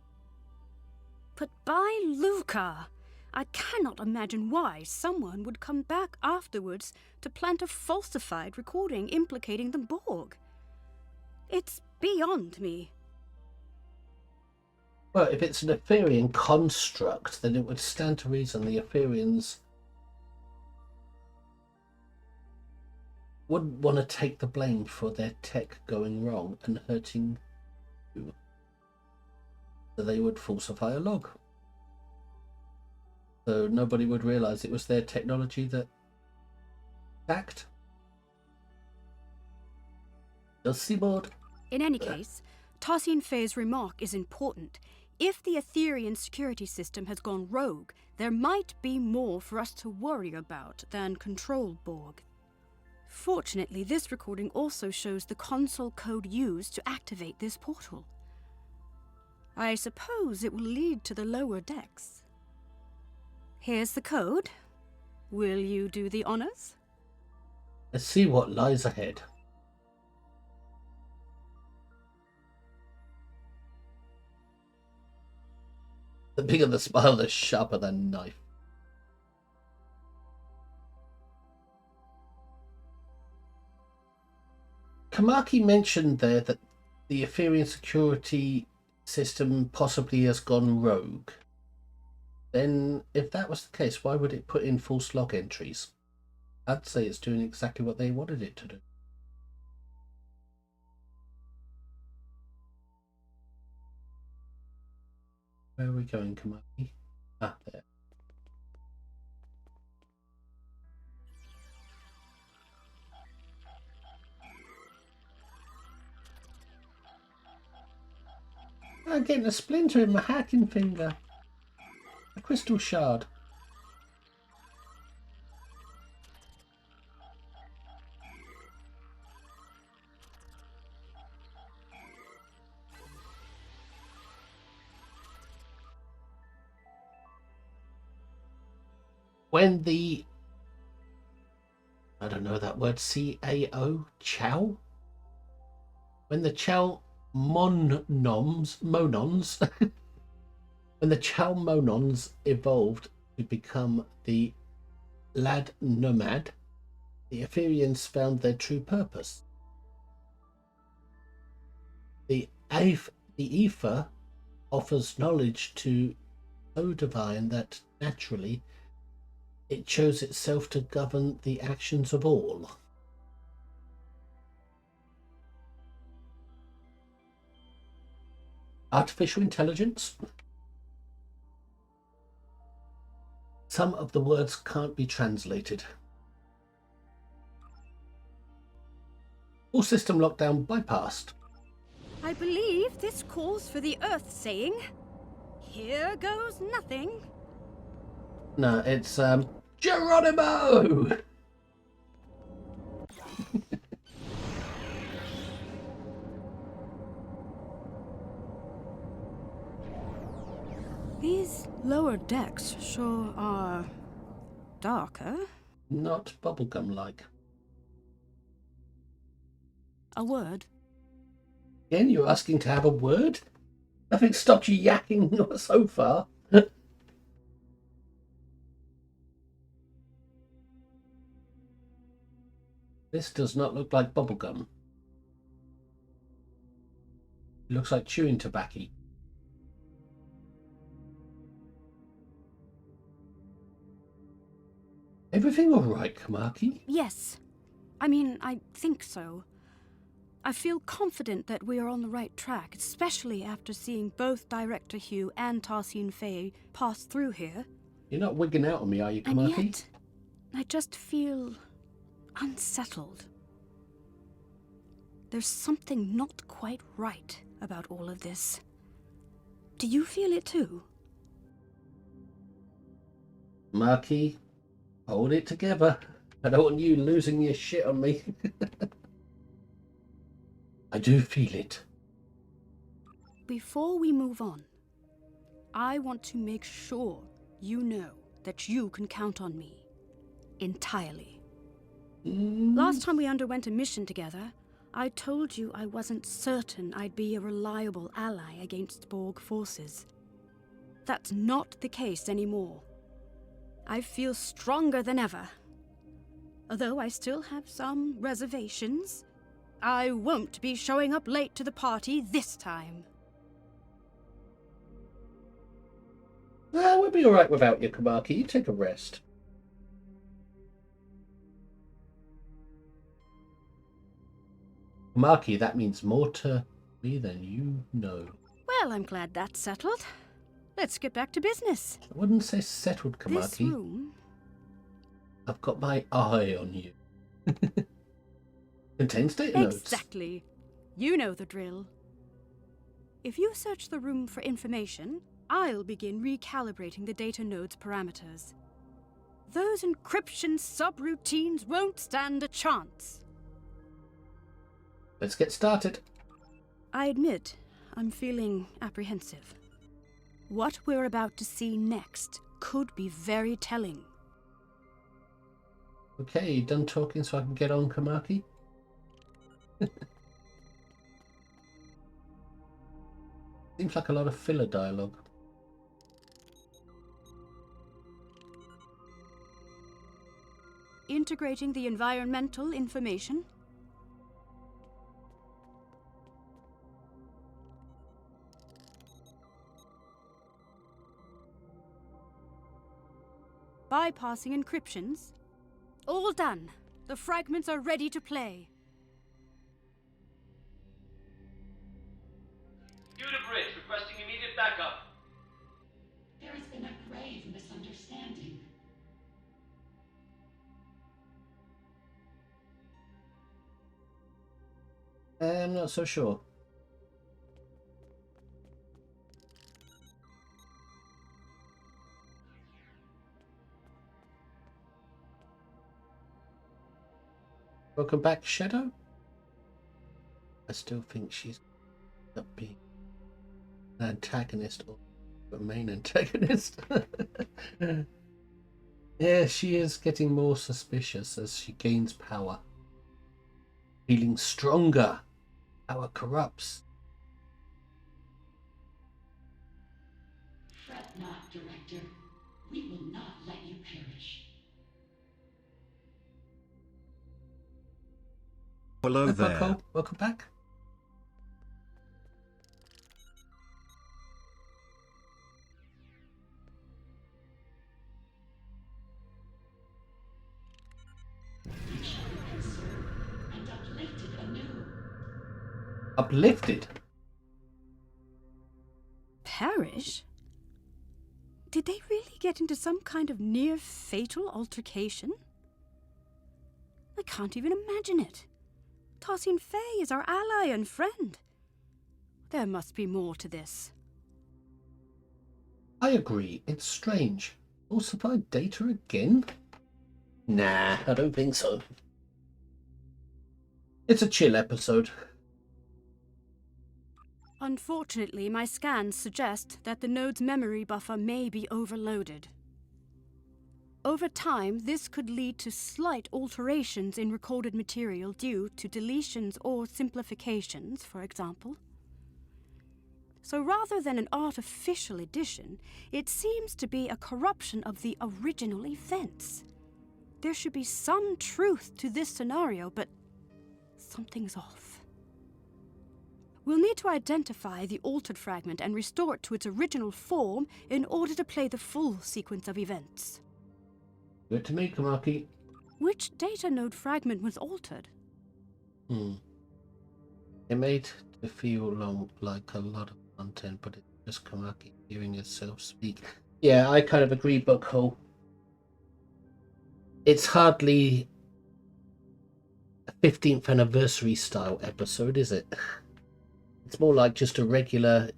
But by Luca, I cannot imagine why someone would come back afterwards to plant a falsified recording implicating the Borg. It's beyond me. Well, if it's an Aetherian construct, then it would stand to reason the Aetherians wouldn't want to take the blame for their tech going wrong and hurting you. So they would falsify a log. So nobody would realise it was their technology that attacked. Does Seaboard? In any case, Tassin Fei's remark is important. If the Aetherian security system has gone rogue, there might be more for us to worry about than Control Borg. Fortunately, this recording also shows the console code used to activate this portal. I suppose it will lead to the lower decks. Here's the code. Will you do the honors? Let's see what lies ahead. The bigger the smile, the sharper the knife. Kamaki mentioned there that the Ethereum security system possibly has gone rogue. Then, if that was the case, why would it put in false log entries? I'd say it's doing exactly what they wanted it to do. Where are we going, Kamaki? Ah, there. I'm getting a splinter in my hacking finger. A crystal shard. When the, I don't know that word, CAO, Chow? When the Chow monons, when the Chow monons evolved to become the Lad Nomad, the Ethereans found their true purpose. The ether offers knowledge to so divine that naturally it chose itself to govern the actions of all. Artificial intelligence? Some of the words can't be translated. All system lockdown bypassed. I believe this calls for the Earth saying, "Here goes nothing." No, it's Geronimo! These lower decks sure are darker. Not bubblegum-like. A word. Again, you're asking to have a word? Nothing stopped you yakking so far. This does not look like bubblegum. It looks like chewing tobacco. Everything all right, Kamaki? Yes. I mean, I think so. I feel confident that we are on the right track, especially after seeing both Director Hugh and Tarsine Faye pass through here. You're not wigging out on me, are you, And Kamaki? yet, I just feel unsettled. There's something not quite right about all of this. Do you feel it too? Kamaki, hold it together. I don't want you losing your shit on me. I do feel it. Before we move on, I want to make sure you know that you can count on me. Entirely. Last time we underwent a mission together, I told you I wasn't certain I'd be a reliable ally against Borg forces. That's not the case anymore. I feel stronger than ever. Although I still have some reservations, I won't be showing up late to the party this time. We'll be alright without you, Kamaki. You take a rest. Kamaki, that means more to me than you know. Well, I'm glad that's settled. Let's get back to business. I wouldn't say settled, This Kamaki. room... I've got my eye on you. Contains data notes. Exactly. You know the drill. If you search the room for information, I'll begin recalibrating the data node's parameters. Those encryption subroutines won't stand a chance. Let's get started. I admit, I'm feeling apprehensive. What we're about to see next could be very telling. Okay, you done talking so I can get on, Kamaki? Seems like a lot of filler dialogue. integrating the environmental information. Bypassing encryptions. All done. The fragments are ready to play. Due to bridge, requesting immediate backup. There has been a grave misunderstanding. I'm not so sure. Welcome back, Shadow. I still think she's not being an antagonist or a main antagonist. Yeah, she is getting more suspicious as she gains power. Feeling stronger. Power corrupts. Fret not, Director. We will not let you perish. Hello Hi, there. Bucko. Welcome back. You shall be conserved and uplifted anew. Uplifted. Perish? Did they really get into some kind of near-fatal altercation? I can't even imagine it. Tassine Fey is our ally and friend. There must be more to this. I agree. It's strange. Falsified data again? Nah, I don't think so. It's a chill episode. Unfortunately, my scans suggest that the node's memory buffer may be overloaded. Over time, this could lead to slight alterations in recorded material due to deletions or simplifications, for example. So rather than an artificial addition, it seems to be a corruption of the original events. There should be some truth to this scenario, but something's off. We'll need to identify the altered fragment and restore it to its original form in order to play the full sequence of events. Good to meet Kamaki. Which data node fragment was altered? It made it feel like a lot of content, but it's just Kamaki hearing herself speak. Yeah, I kind of agree, Buckhole. It's hardly a 15th anniversary style episode, is it? It's more like just a regular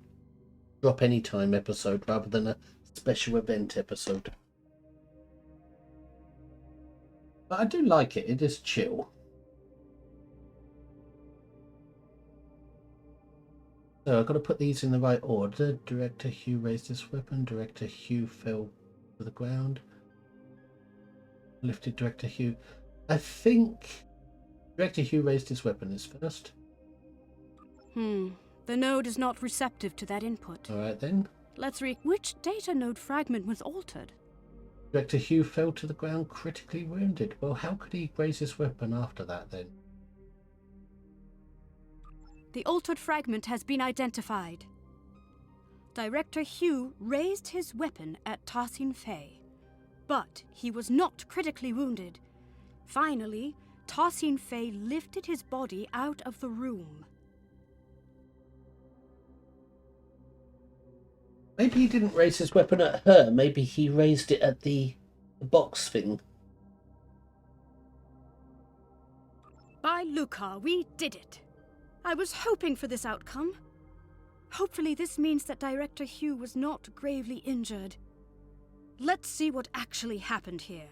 drop anytime episode rather than a special event episode. But I do like it. It is chill. So I've got to put these in the right order. Director Hugh raised his weapon. Director Hugh fell to the ground. Lifted Director Hugh. I think Director Hugh raised his weapon is first. The node is not receptive to that input. Alright then. Let's which data node fragment was altered? Director Hugh fell to the ground critically wounded. Well, how could he raise his weapon after that then? The altered fragment has been identified. Director Hugh raised his weapon at Tassine Fey, but he was not critically wounded. Finally, Tassine Fey lifted his body out of the room. Maybe he didn't raise his weapon at her. Maybe he raised it at the box thing. By Lucar, we did it. I was hoping for this outcome. Hopefully this means that Director Hugh was not gravely injured. Let's see what actually happened here.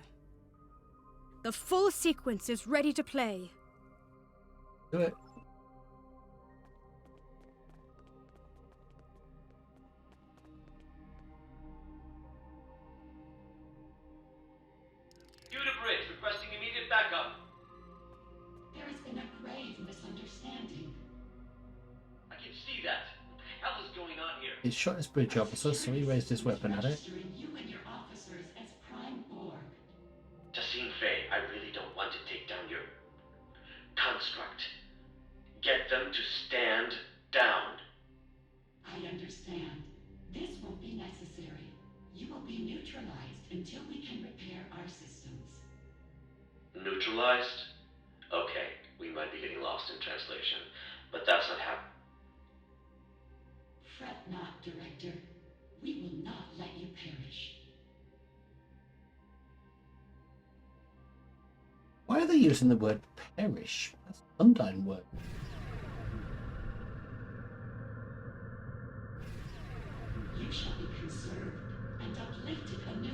The full sequence is ready to play. Do it. Due to bridge, requesting immediate backup. There has been a grave misunderstanding. I can see that. What the hell is going on here? He shot his bridge officer, so he raised his weapon at it. Registering you and your officers as Prime Borg. Tassine Fey, I really construct. Get them to stand down. I understand. This won't be necessary. You will be neutralized until we can repair our systems. Neutralized? Okay, we might be getting lost in translation, but that's not how... Fret not, Director. We will not let you perish. Why are they using the word perish? That's an Undyne word. You shall be conserved and uplifted anew.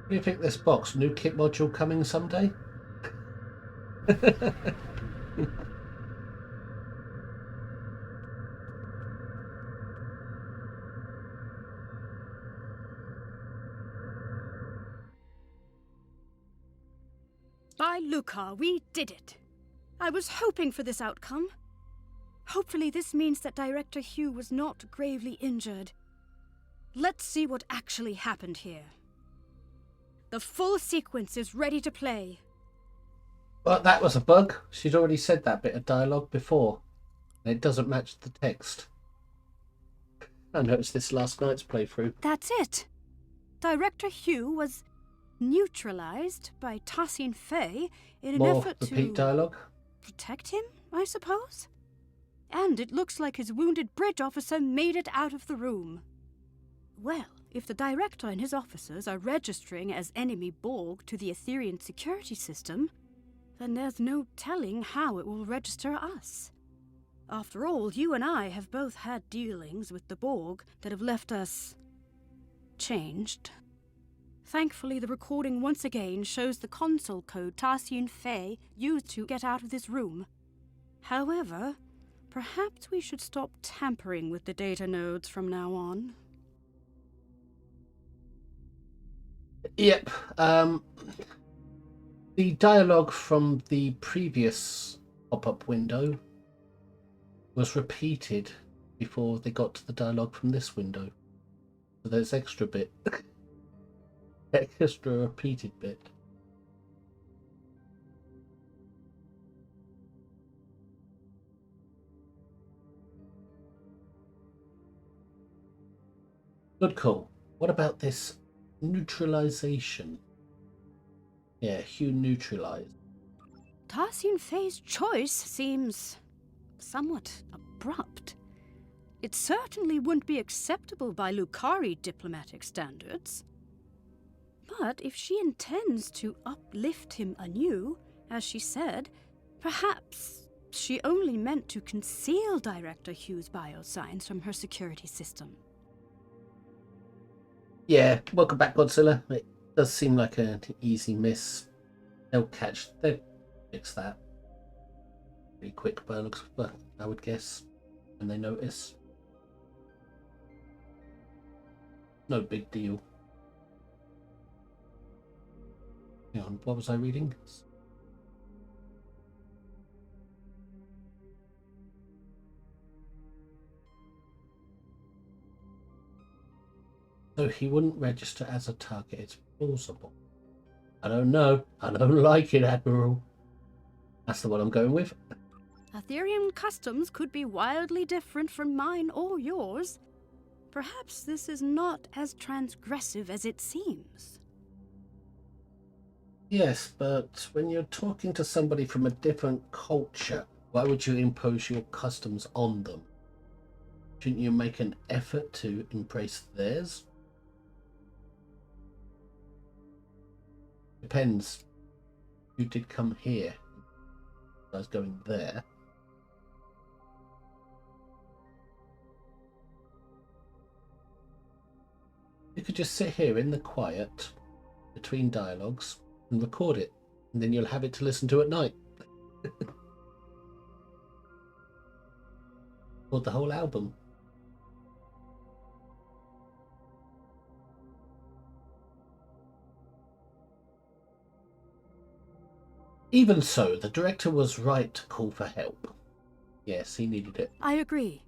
What do you think this box? New kit module coming someday? By Lucar, we did it. I was hoping for this outcome. Hopefully this means that Director Hugh was not gravely injured. Let's see what actually happened here. The full sequence is ready to play. Well, that was a bug. She'd already said that bit of dialogue before. And it doesn't match the text. I noticed this last night's playthrough. That's it. Director Hugh was neutralized by Tassin Fay in an More effort repeat to dialogue. protect him, I suppose? And it looks like his wounded bridge officer made it out of the room. Well, if the director and his officers are registering as enemy Borg to the Etherean security system, then there's no telling how it will register us. After all, you and I have both had dealings with the Borg that have left us changed. Thankfully, the recording once again shows the console code Tassin Fay used to get out of this room. However, perhaps we should stop tampering with the data nodes from now on. Yep. The dialogue from the previous pop-up window was repeated before they got to the dialogue from this window. So there's extra bit. Extra repeated bit. Good call. What about this neutralization? Yeah, Hugh neutralized. Tassin Fay's choice seems somewhat abrupt. It certainly wouldn't be acceptable by Lucari diplomatic standards. But if she intends to uplift him anew, as she said, perhaps she only meant to conceal Director Hugh's bioscience from her security system. Yeah, welcome back, Godzilla. It does seem like an easy miss. They'll fix that pretty quick by the looks of it, I would guess, when they notice. No big deal. Hang on, what was I reading? So he wouldn't register as a target. It's plausible. I don't know. I don't like it, Admiral. That's the one I'm going with. Ethereum customs could be wildly different from mine or yours. Perhaps this is not as transgressive as it seems. Yes, but when you're talking to somebody from a different culture, why would you impose your customs on them? Shouldn't you make an effort to embrace theirs? Depends. You did come here. I was going there. You could just sit here in the quiet between dialogues and record it, and then you'll have it to listen to at night. Or the whole album. Even so, the director was right to call for help. Yes, he needed it. I agree.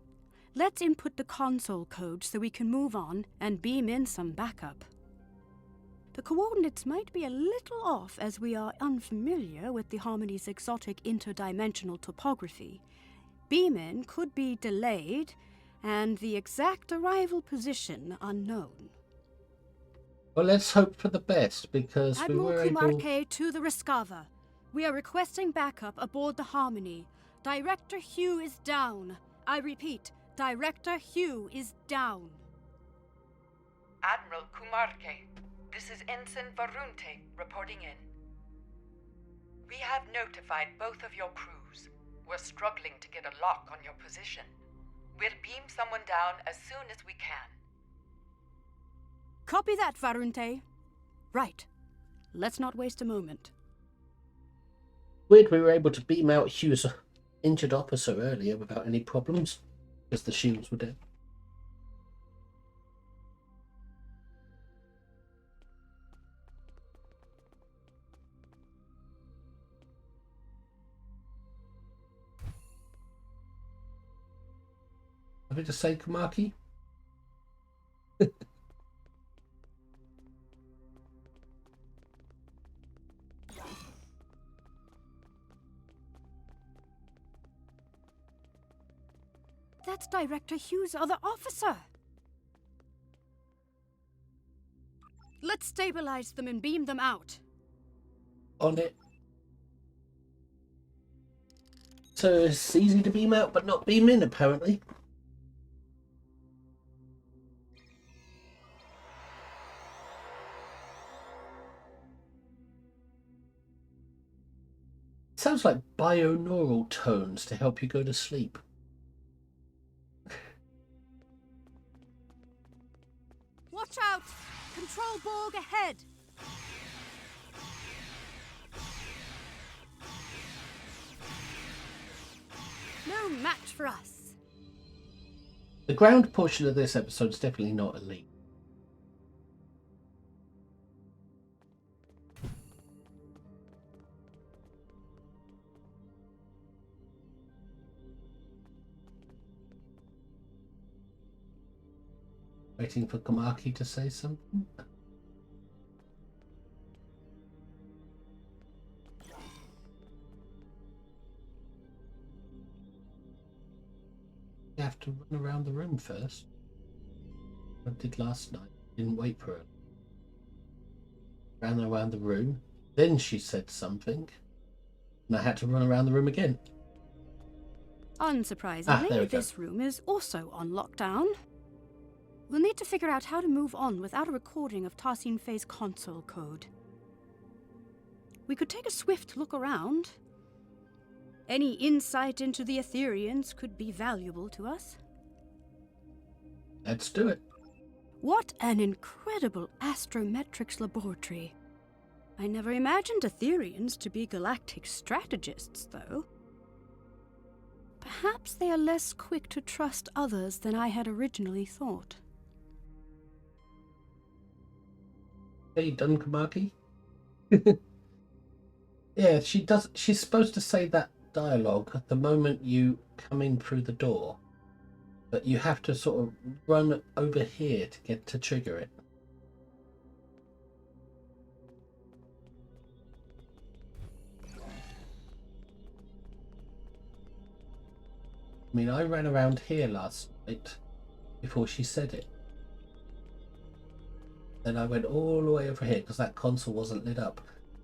Let's input the console code so we can move on and beam in some backup. The coordinates might be a little off as we are unfamiliar with the Harmony's exotic interdimensional topography. Beam-in could be delayed, and the exact arrival position unknown. Well, let's hope for the best, because we Admiral were able... Kumarke to the Rescava. We are requesting backup aboard the Harmony. Director Hugh is down. I repeat, Director Hugh is down. Admiral Kumarke, this is Ensign Varunte reporting in. We have notified both of your crews. We're struggling to get a lock on your position. We'll beam someone down as soon as we can. Copy that, Varunte. Right. Let's not waste a moment. Weird we were able to beam out Hugh's injured officer earlier without any problems, because the shields were dead. Have we just say Kamaki? That's Director Hugh's other officer. Let's stabilize them and beam them out. On it. So it's easy to beam out but not beam in, apparently. Sounds like binaural tones to help you go to sleep. Watch out! Control Borg ahead! No match for us. The ground portion of this episode is definitely not elite. Waiting for Kamaki to say something. You have to run around the room first. I did last night. Didn't wait for her. Ran around the room. Then she said something. And I had to run around the room again. Unsurprisingly, there we go. this room is also on lockdown. We'll need to figure out how to move on without a recording of Tarsin Fei's console code. We could take a swift look around. Any insight into the Etherians could be valuable to us. Let's do it. What an incredible astrometrics laboratory. I never imagined Etherians to be galactic strategists, though. Perhaps they are less quick to trust others than I had originally thought. Hey, done, Kamaki? Yeah, she does. She's supposed to say that dialogue at the moment you come in through the door, but you have to sort of run over here to get to trigger it. I mean, I ran around here last night before she said it. Then I went all the way over here because that console wasn't lit up.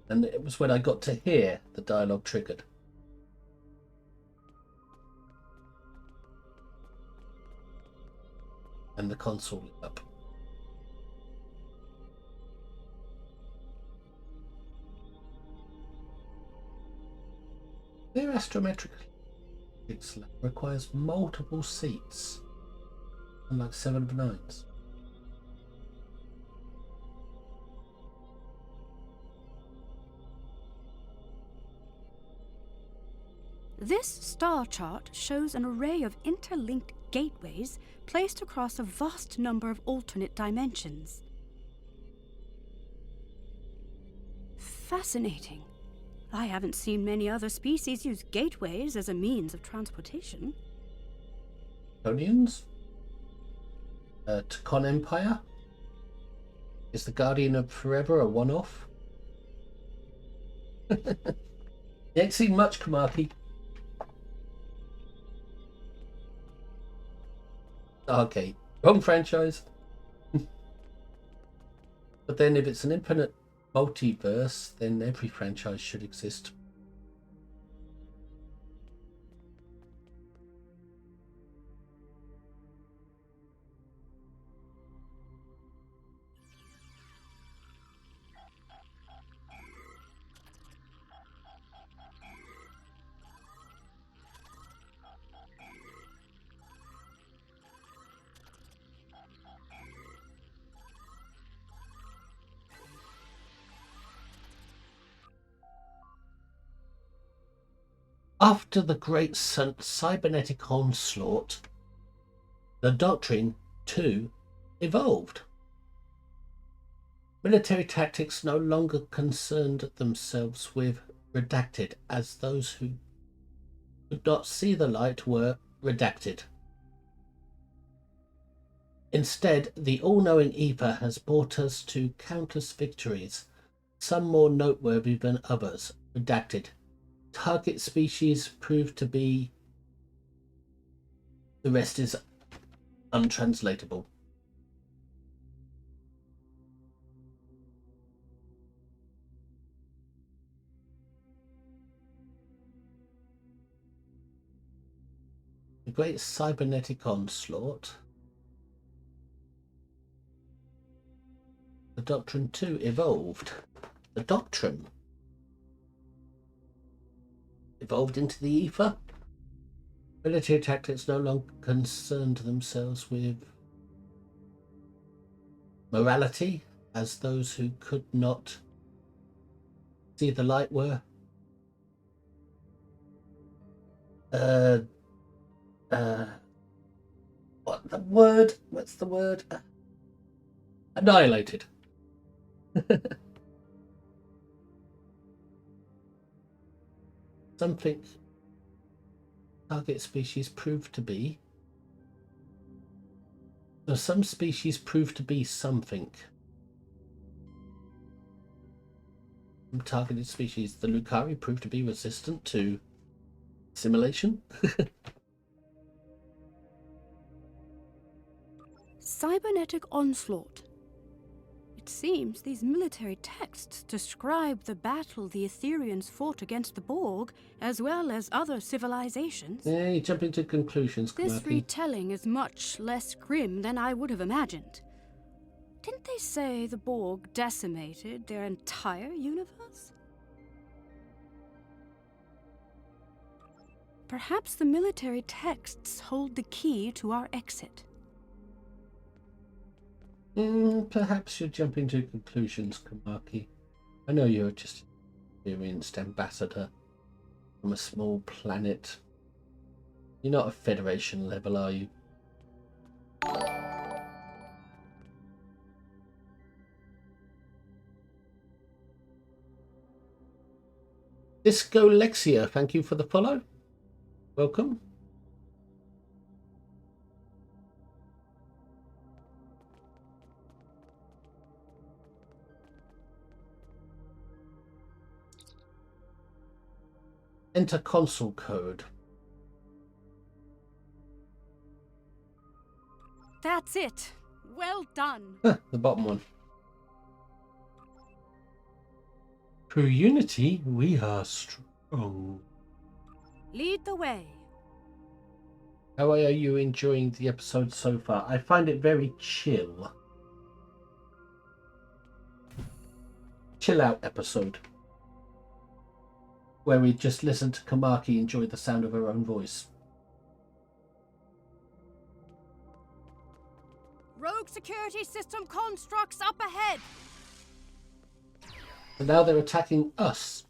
And it was when I got to here the dialogue triggered. And the console lit up. Their astrometric lab requires multiple seats, unlike 7 of 9's. This star chart shows an array of interlinked gateways placed across a vast number of alternate dimensions. Fascinating. I haven't seen many other species use gateways as a means of transportation. Tonians? Tacon Empire? Is the Guardian of Forever a one-off? You ain't seen much, Kamaki. Okay, wrong franchise. But then if it's an infinite multiverse, then every franchise should exist. After the great cybernetic onslaught, the doctrine, too, evolved. Military tactics no longer concerned themselves with redacted, as those who could not see the light were redacted. Instead, the all-knowing ether has brought us to countless victories, some more noteworthy than others, redacted. Target species proved to be... The rest is untranslatable. The great cybernetic onslaught. The doctrine too evolved. The doctrine evolved into the ether. Military tactics no longer concerned themselves with morality, as those who could not see the light were. What's the word? Annihilated. Something target species proved to be. So some species proved to be something. Some targeted species, the Lucari, proved to be resistant to assimilation. Cybernetic onslaught. It seems these military texts describe the battle the Etherians fought against the Borg, as well as other civilizations. Yeah, you jump into conclusions, This Kamaki. retelling is much less grim than I would have imagined. Didn't they say the Borg decimated their entire universe? Perhaps the military texts hold the key to our exit. Perhaps you're jumping to conclusions, Kamaki. I know you're just an experienced ambassador from a small planet. You're not a Federation level, are you? Disco Lexia, thank you for the follow. Welcome. Enter console code. That's it. Well done. The bottom one. Through unity, we are strong. Lead the way. How are you enjoying the episode so far? I find it very chill. Chill out episode. Where we just listen to Kamaki enjoy the sound of her own voice. Rogue security system constructs up ahead. And now they're attacking us.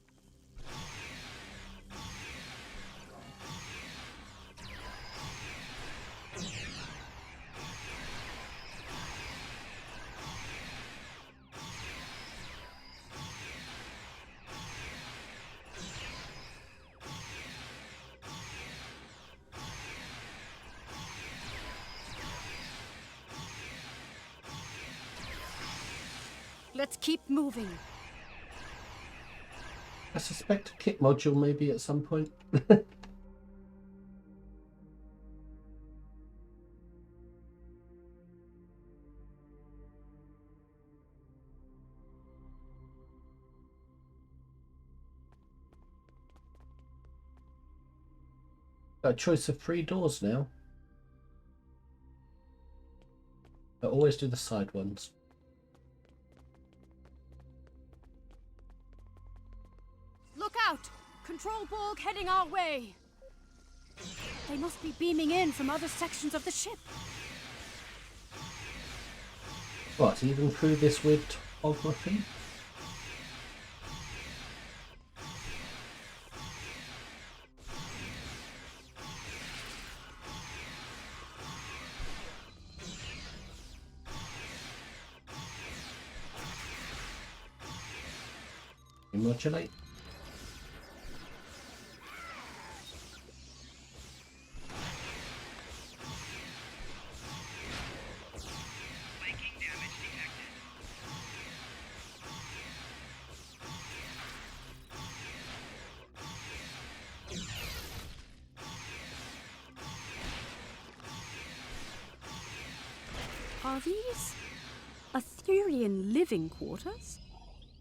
Let's keep moving. I suspect a kit module maybe at some point. Got a choice of 3 doors now. But always do the side ones. Look out! Control Borg heading our way. They must be beaming in from other sections of the ship. What, even through this weird topography? Modulate. Are these Etherean living quarters?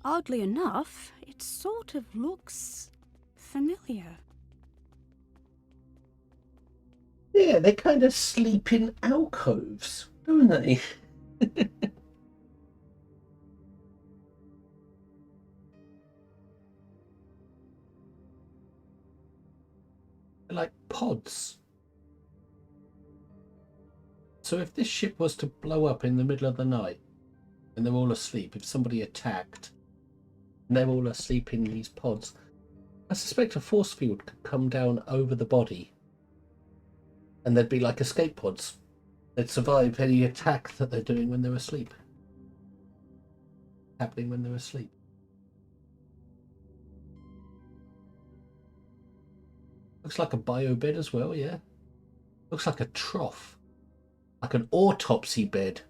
Oddly enough, it sort of looks familiar. Yeah, they kind of sleep in alcoves, don't they? They're like pods. So if this ship was to blow up in the middle of the night and they're all asleep, if somebody attacked and they're all asleep in these pods, I suspect a force field could come down over the body and they'd be like escape pods. They'd survive any attack that they're doing when they're asleep. Happening when they're asleep. Looks like a bio bed as well, yeah. Looks like a trough. Like an autopsy bed.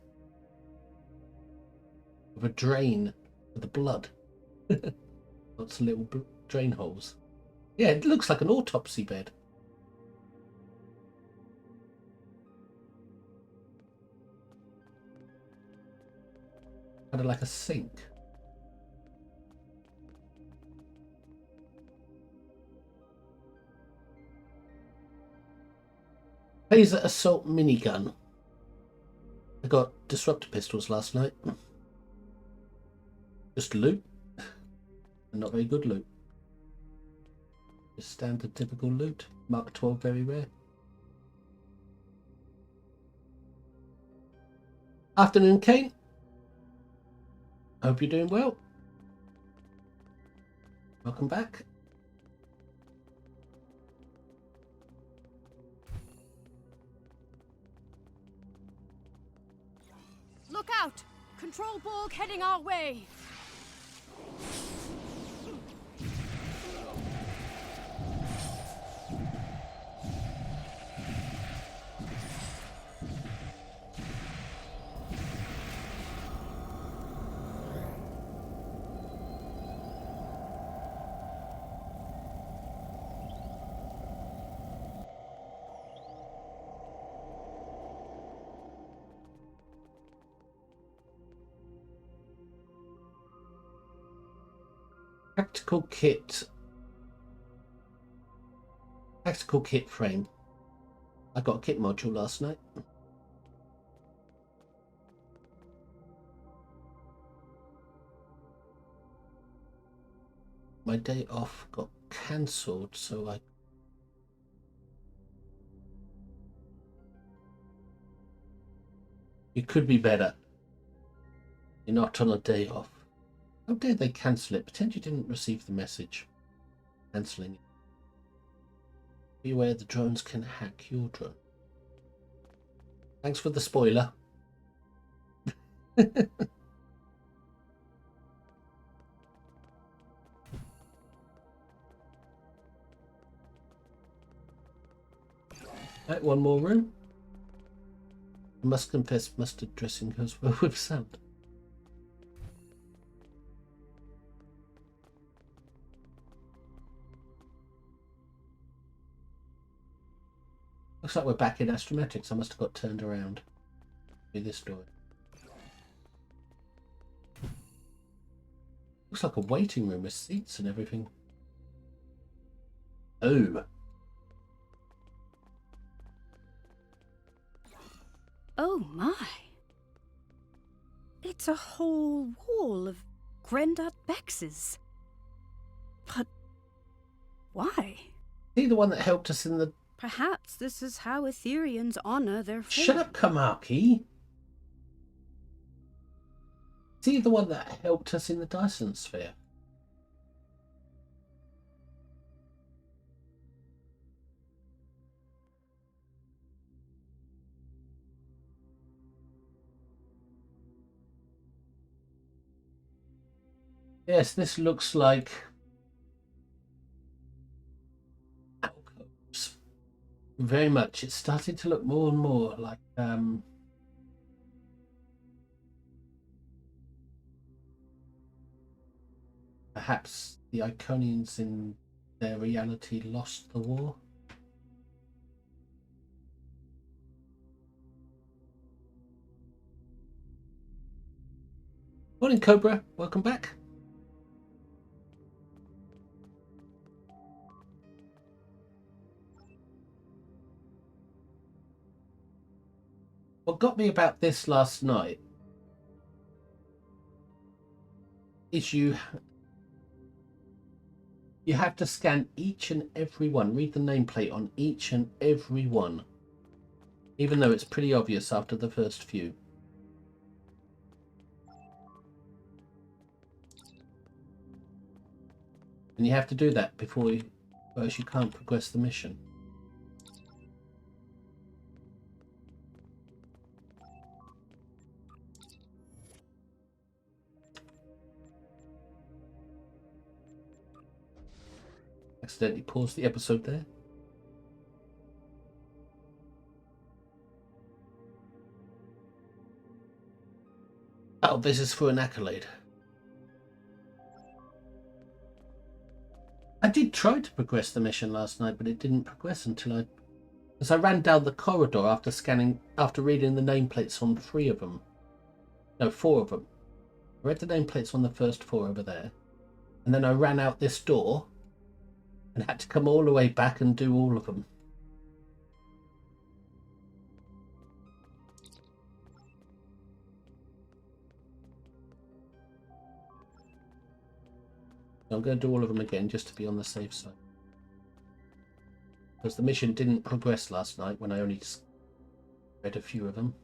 With a drain for the blood. Lots of little drain holes. Yeah, it looks like an autopsy bed. Kind of like a sink. Laser assault minigun. I got disruptor pistols last night. Just loot. And not very good loot. Just standard typical loot. Mark 12 very rare. Afternoon, Kane. Hope you're doing well. Welcome back. Look out! Control Borg heading our way. Tactical kit. Tactical kit frame. I got a kit module last night. My day off got cancelled, so I... It could be better. You're not on a day off. How dare they cancel it? Pretend you didn't receive the message. Cancelling it. Be aware the drones can hack your drone. Thanks for the spoiler. Right, one more room. I must confess, mustard dressing goes well with sound. Looks like we're back in astrometrics. I must have got turned around. Do this door. Looks like a waiting room with seats and everything. Oh. Oh my. It's a whole wall of Grandad Bex's. But why? He the one that helped us in the... Perhaps this is how Etherians honor their fallen. Shut up, Kamaki. Is he the one that helped us in the Dyson Sphere? Yes, this looks like alcoves. Very much. It's starting to look more and more like perhaps the Iconians in their reality lost the war. Morning, Cobra. Welcome back. What got me about this last night is you have to scan each and every one, read the nameplate on each and every one, even though it's pretty obvious after the first few. And you have to do that before you, or else you can't progress the mission. Accidentally paused the episode there. Oh, this is for an accolade. I did try to progress the mission last night, but it didn't progress until as I ran down the corridor after reading the nameplates on 3 of them. No, 4 of them. I read the nameplates on the first 4 over there, and then I ran out this door and had to come all the way back and do all of them. I'm going to do all of them again just to be on the safe side. Because the mission didn't progress last night when I only read a few of them.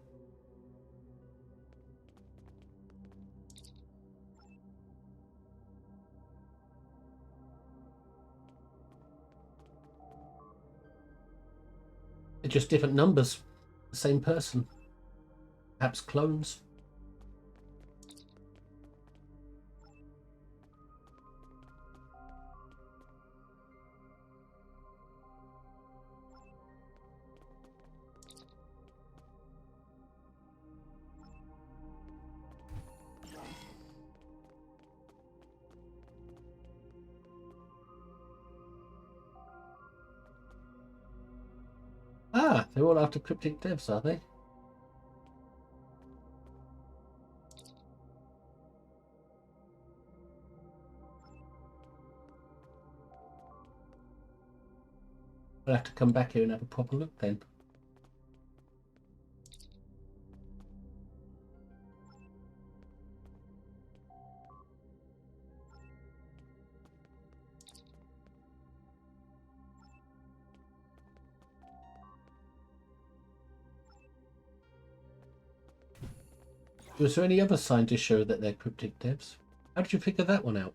They're just different numbers. The same person. Perhaps clones. Ah, they're all after cryptic devs, are they? I'll have to come back here and have a proper look then. Was there any other sign to show that they're cryptic devs? How did you figure that one out?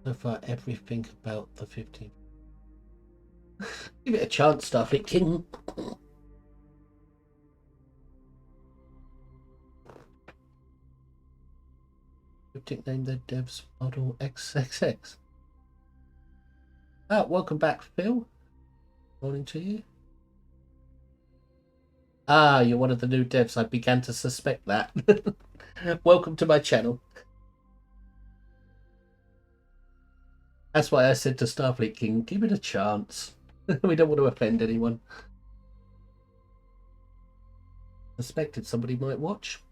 So far, everything about the 15th. Give it a chance, Starfleet King. Cryptic name their devs model XXX. Ah, welcome back, Phil. Morning to you. Ah, you're one of the new devs. I began to suspect that. Welcome to my channel. That's why I said to Starfleet King, give it a chance. We don't want to offend anyone. Suspected somebody might watch.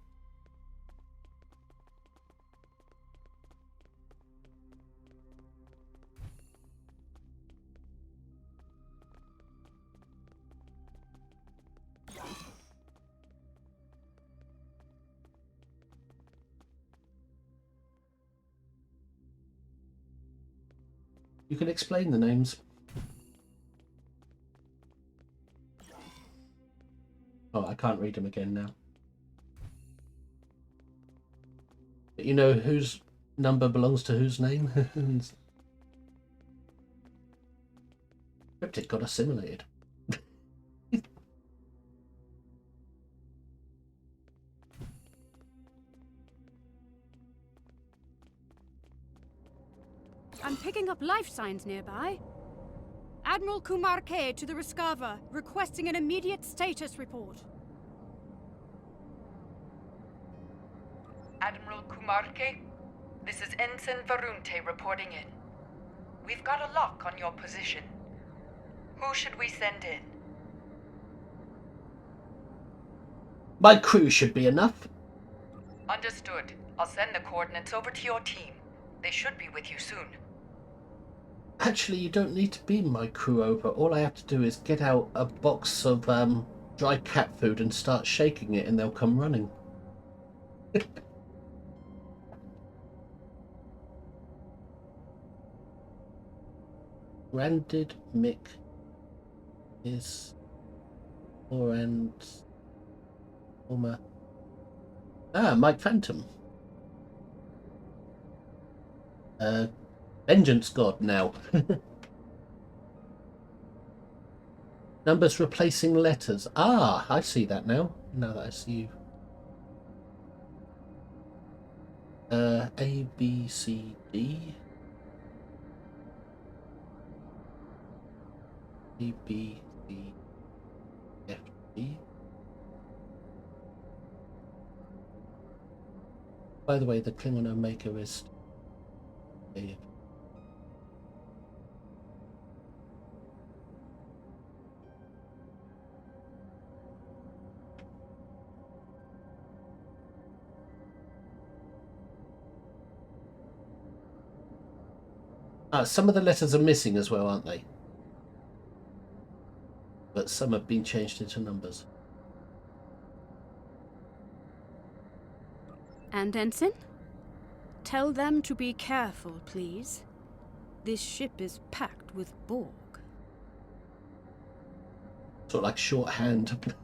You can explain the names. Oh, I can't read them again now. But you know whose number belongs to whose name? Cryptic got assimilated. I'm picking up life signs nearby. Admiral Kumar K to the Rescava, requesting an immediate status report. Admiral Kumar K, this is Ensign Varunte reporting in. We've got a lock on your position. Who should we send in? My crew should be enough. Understood. I'll send the coordinates over to your team. They should be with you soon. Actually, you don't need to beam my crew over. All I have to do is get out a box of dry cat food and start shaking it, and they'll come running. Branded Mick is former Mike Phantom. Vengeance God now. Numbers replacing letters. Ah, I see that now. Now that I see you. A, B, C, D. A, B, C, F, D. By the way, the Klingon Omega is... some of the letters are missing as well, aren't they? But some have been changed into numbers. And Ensign? Tell them to be careful, please. This ship is packed with Borg. Sort of like shorthand.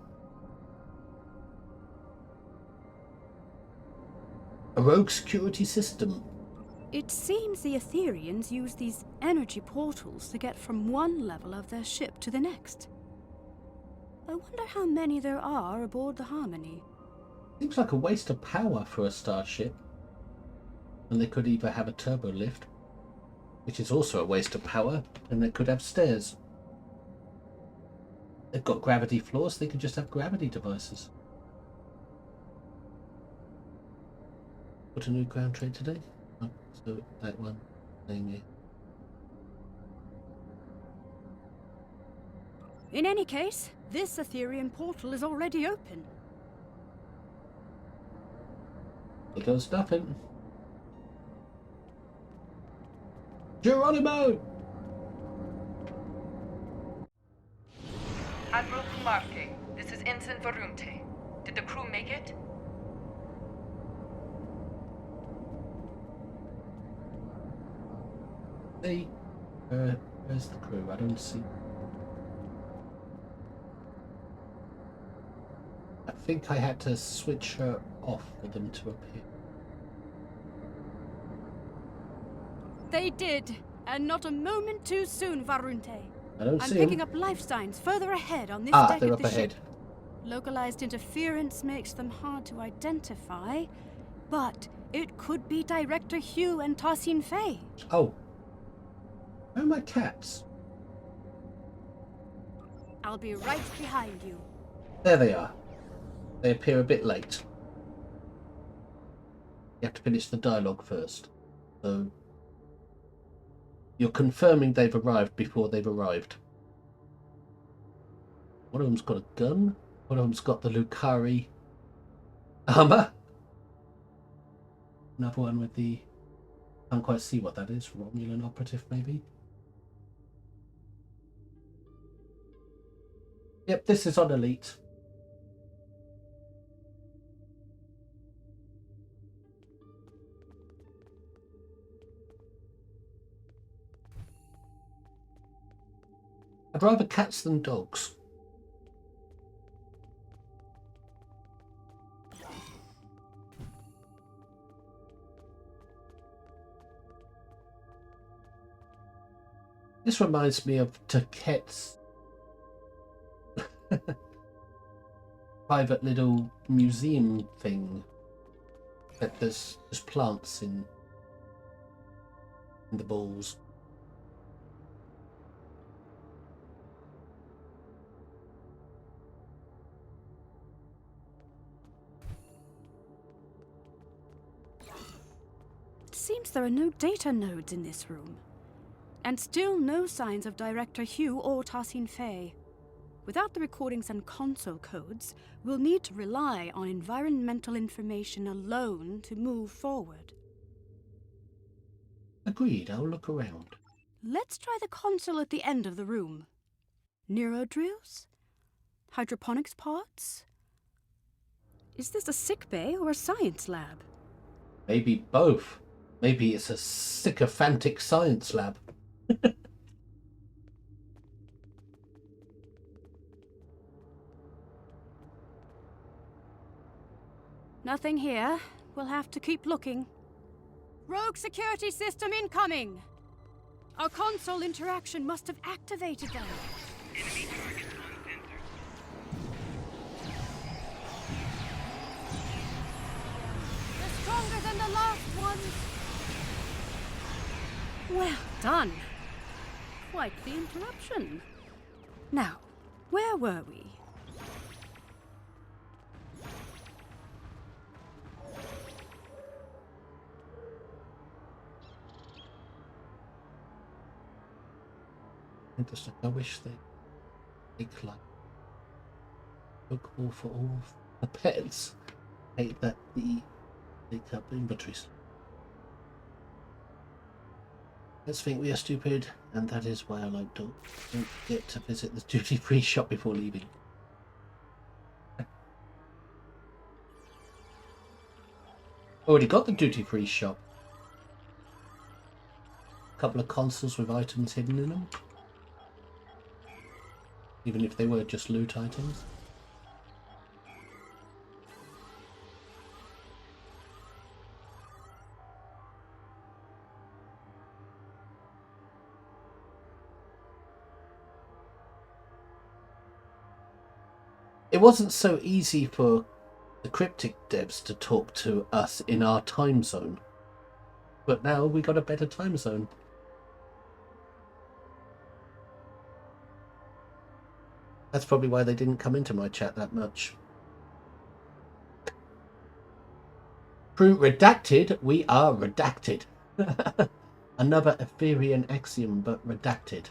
A rogue security system. It seems the Etherians use these energy portals to get from one level of their ship to the next. I wonder how many there are aboard the Harmony. Seems like a waste of power for a starship. And they could either have a turbo lift, which is also a waste of power, and they could have stairs. They've got gravity floors, they could just have gravity devices. Put a new ground trade today? Oh, so that one, namely. In any case, this Etherian portal is already open. It goes nothing. Geronimo! Admiral Kumarke, this is Ensign Varunte. Did the crew make it? Hey, where's the crew? I don't see. I think I had to switch her off for them to appear. They did, and not a moment too soon, Varunte. I don't I'm see picking them. up life signs further ahead on this Ah, deck they're of up the ahead. ship. Localized interference makes them hard to identify, but it could be Director Hugh and Tassin Fay. Oh. Where are my cats? I'll be right behind you. There they are. They appear a bit late. You have to finish the dialogue first. So you're confirming they've arrived before they've arrived. One of them's got a gun. One of them's got the Lucari armor. Another one with the... Can't quite see what that is. Romulan operative, maybe? Yep, this is on Elite. I'd rather cats than dogs. This reminds me of Taket's private little museum thing. That there's plants in the balls. It seems there are no data nodes in this room. And still no signs of Director Hugh or Tassin Fay. Without the recordings and console codes, we'll need to rely on environmental information alone to move forward. Agreed, I'll look around. Let's try the console at the end of the room. Neurodrills? Hydroponics pods? Is this a sick bay or a science lab? Maybe both. Maybe it's a sycophantic science lab. Nothing here. We'll have to keep looking. Rogue security system incoming! Our console interaction must have activated them. Enemy targets on sensors. They're stronger than the last ones. Well done. Quite the interruption. Now, where were we? Interesting. I wish they make like Pokeball for all the pets. Hate that the take up inventories. Let's think we are stupid, and that is why I like dogs. Don't forget to visit the duty-free shop before leaving. Already got the duty-free shop. A couple of consoles with items hidden in them. Even if they were just loot items. It wasn't so easy for the cryptic devs to talk to us in our time zone. But now we got a better time zone. That's probably why they didn't come into my chat that much. Crew redacted, we are redacted. Another Etherean axiom, but redacted.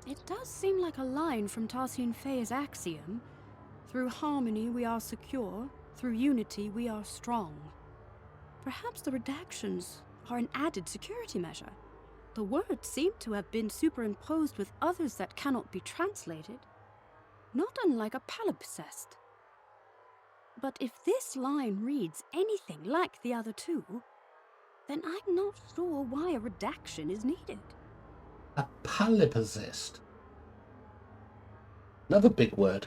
It does seem like a line from Tassin Fay's axiom. Through harmony we are secure, through unity we are strong. Perhaps the redactions are an added security measure. The words seem to have been superimposed with others that cannot be translated. Not unlike a palimpsest. But if this line reads anything like the other two, then I'm not sure why a redaction is needed. A palimpsest. Another big word.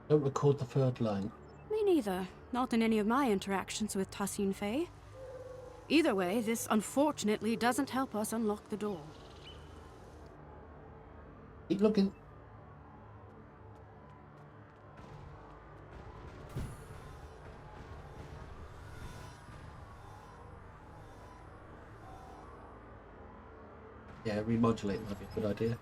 Don't record the third line. Me neither. Not in any of my interactions with Tassin Fay. Either way, this unfortunately doesn't help us unlock the door. Keep looking. Yeah, remodulate might be a good idea.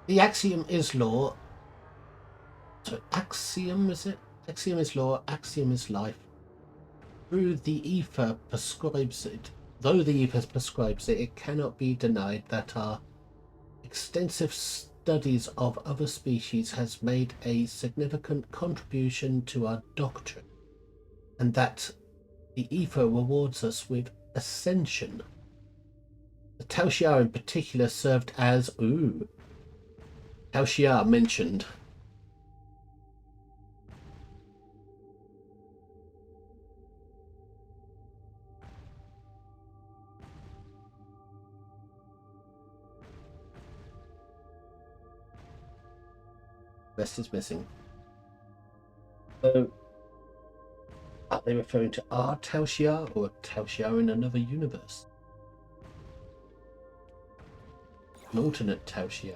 The axiom is law. So axiom is it? Axiom is law, axiom is life. Through the ether prescribes it. Though the ether prescribes it, it cannot be denied that our extensive studies of other species has made a significant contribution to our doctrine, and that the ether rewards us with ascension. The Tao Xia in particular served as Tao Xia mentioned. Rest is missing. So, are they referring to our Tao Xia or Tao Xia in another universe? An alternate Tao Xia.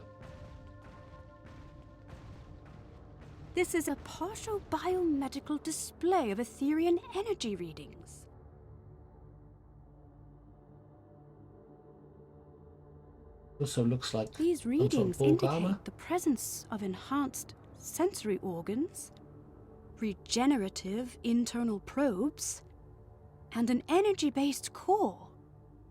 This is a partial biomedical display of Etherian energy readings. Also looks like These readings indicate the presence of enhanced sensory organs, regenerative internal probes, and an energy-based core.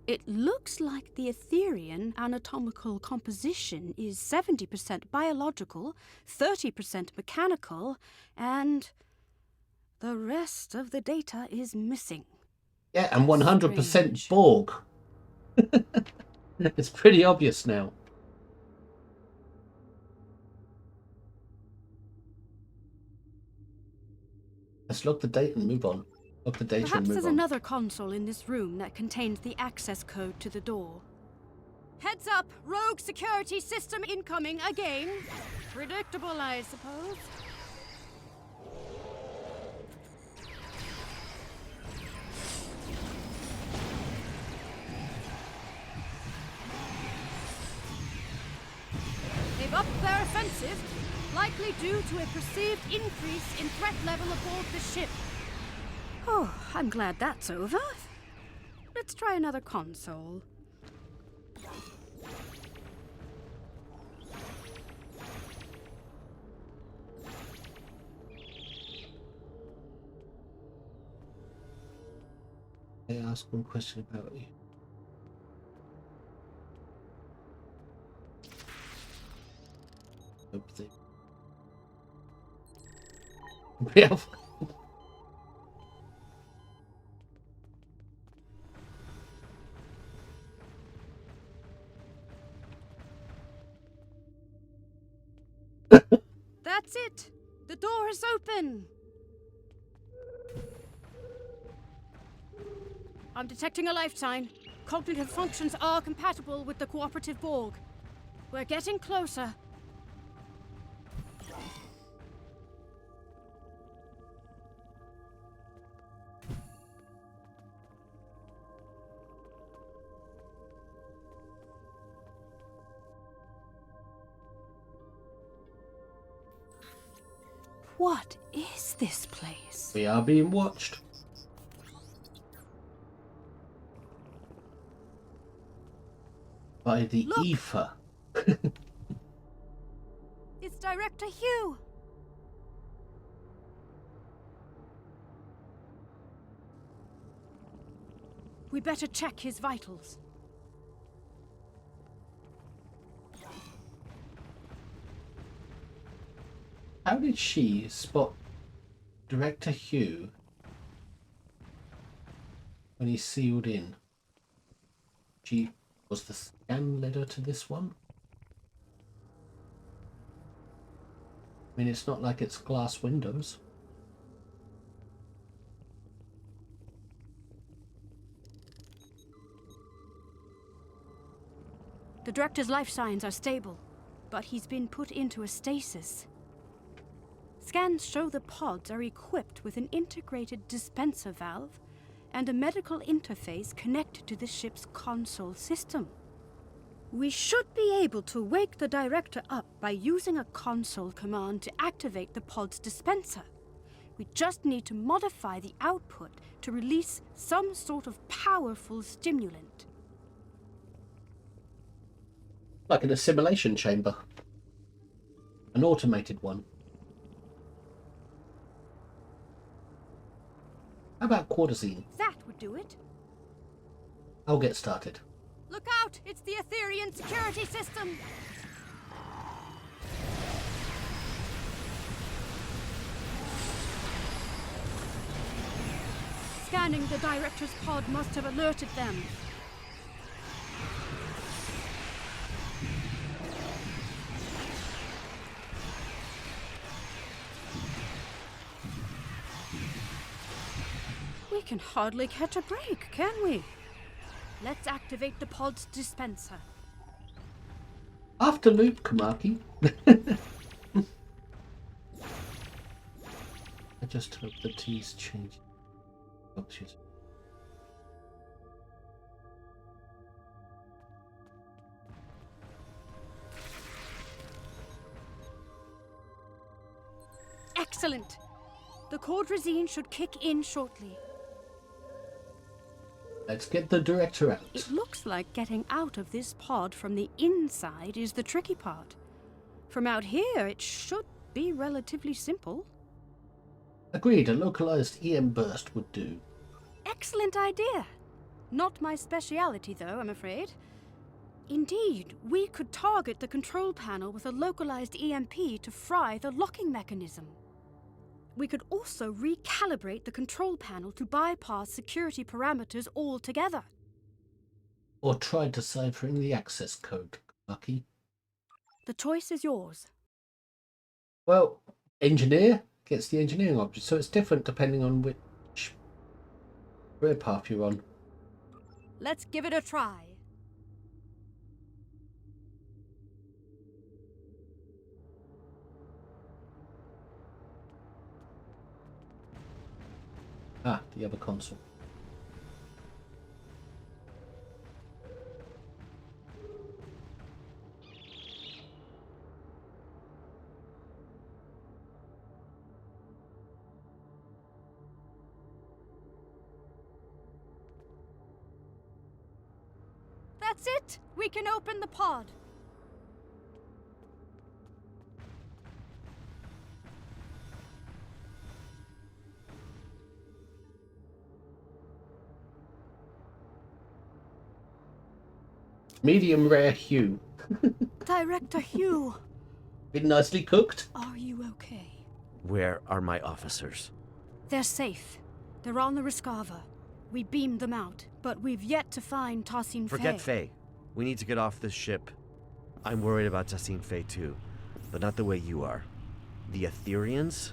It looks like the Etherian anatomical composition is 70% biological, 30% mechanical, and the rest of the data is missing. Yeah, and 100% Borg. It's pretty obvious now. Let's log the data and move on. Log the data Perhaps and move there's on. another console in this room that contains the access code to the door. Heads up! Rogue security system incoming again. Predictable, I suppose. They've upped their offensive, likely due to a perceived increase in threat level aboard the ship. Oh, I'm glad that's over. Let's try another console. I ask one question about you. Hope they... Yeah. That's it! The door is open! I'm detecting a life sign. Cognitive functions are compatible with the cooperative Borg. We're getting closer. What is this place? We are being watched. By the Look. ether. It's Director Hugh! We better check his vitals. How did she spot Director Hugh when he sealed in? She was the scan leader to this one? I mean, it's not like it's glass windows. The Director's life signs are stable, but he's been put into a stasis. Scans show the pods are equipped with an integrated dispenser valve and a medical interface connected to the ship's console system. We should be able to wake the director up by using a console command to activate the pod's dispenser. We just need to modify the output to release some sort of powerful stimulant. Like in a simulation chamber. An automated one. How about quarterzine? That would do it. I'll get started. Look out! It's the Etherean security system! Scanning the director's pod must have alerted them. We can hardly catch a break, can we? Let's activate the pod's dispenser. After loop, Kamaki. I just hope the T's change. Oh, shit. Excellent! The Cordrazine should kick in shortly. Let's get the director out. It looks like getting out of this pod from the inside is the tricky part. From out here, it should be relatively simple. Agreed, a localized EM burst would do. Excellent idea. Not my speciality, though, I'm afraid. Indeed, we could target the control panel with a localized EMP to fry the locking mechanism. We could also recalibrate the control panel to bypass security parameters altogether. Or try deciphering the access code, Lucky. The choice is yours. Well, engineer gets the engineering object, so it's different depending on which career path you're on. Let's give it a try. Ah, the other console. That's it! We can open the pod. Medium rare hue. Director Hugh, Been nicely cooked. are you okay? Where are my officers? They're safe. They're on the Rescava. We beamed them out, but we've yet to find Tassin Forget Faye. We need to get off this ship. I'm worried about Tassin Faye too, but not the way you are. The Ethereans?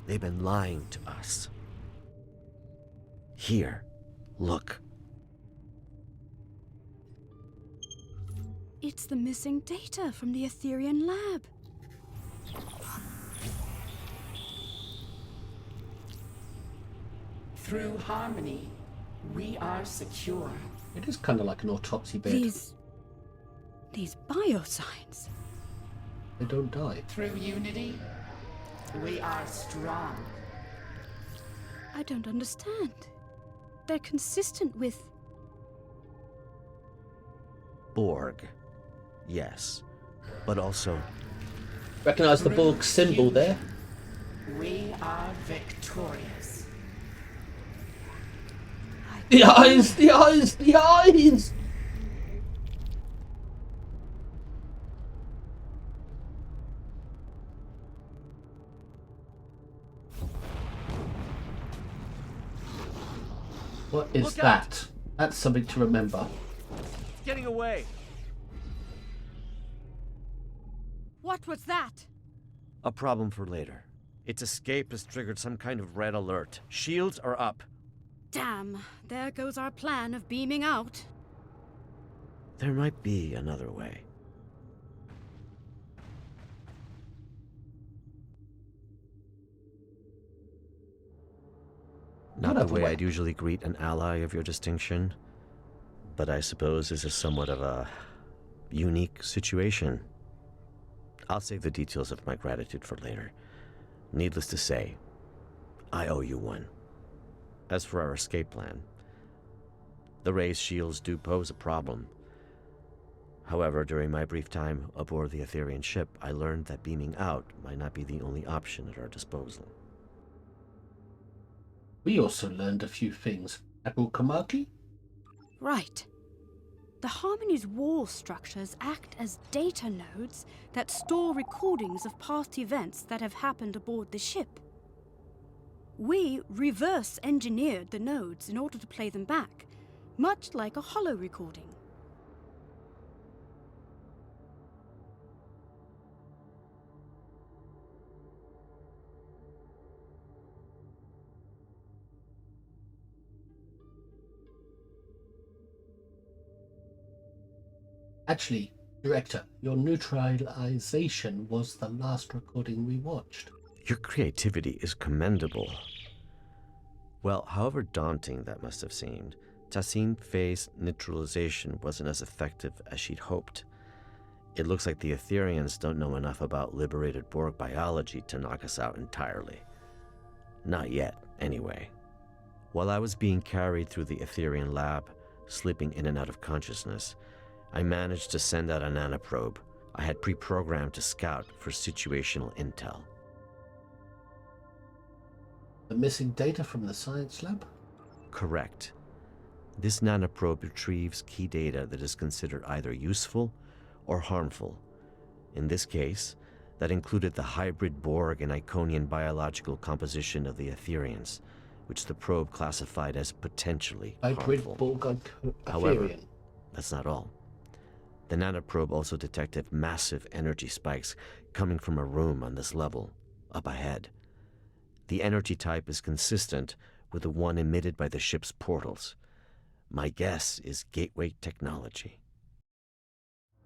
They've been lying to us. Here, look. It's the missing data from the Etherean lab. Through harmony, we are secure. It is kind of like an autopsy bed. These biosigns. They don't die. Through unity, we are strong. I don't understand. They're consistent with... Borg. Yes. But also, Recognize the Borg symbol there? We are victorious. The eyes! The eyes! The eyes! What is Look out! that? That's something to remember. it's getting away. What was that? A problem for later. Its escape has triggered some kind of red alert. Shields are up. Damn, there goes our plan of beaming out. There might be another way. Not the Whatever way way. I'd usually greet an ally of your distinction, but I suppose this is somewhat of a unique situation. I'll save the details of my gratitude for later. Needless to say, I owe you one. As for our escape plan, the raised shields do pose a problem. However, during my brief time aboard the Etherean ship, I learned that beaming out might not be the only option at our disposal. We also learned a few things. Admiral Kamaki? Right. The Harmony's wall structures act as data nodes that store recordings of past events that have happened aboard the ship. We reverse engineered the nodes in order to play them back, much like a holo recording. Actually, Director, your neutralization was the last recording we watched. Your creativity is commendable. Well, however daunting that must have seemed, Tassim Faye's neutralization wasn't as effective as she'd hoped. It looks like the Etherians don't know enough about liberated Borg biology to knock us out entirely. Not yet, anyway. While I was being carried through the Etherian lab, slipping in and out of consciousness, I managed to send out a nanoprobe I had pre-programmed to scout for situational intel. The missing data from the science lab? Correct. This nanoprobe retrieves key data that is considered either useful or harmful. In this case, that included the hybrid Borg and Iconian biological composition of the Etherians, which the probe classified as potentially Hybrid harmful. Borg However, Etherian. that's not all. The nanoprobe also detected massive energy spikes coming from a room on this level, up ahead. The energy type is consistent with the one emitted by the ship's portals. My guess is gateway technology.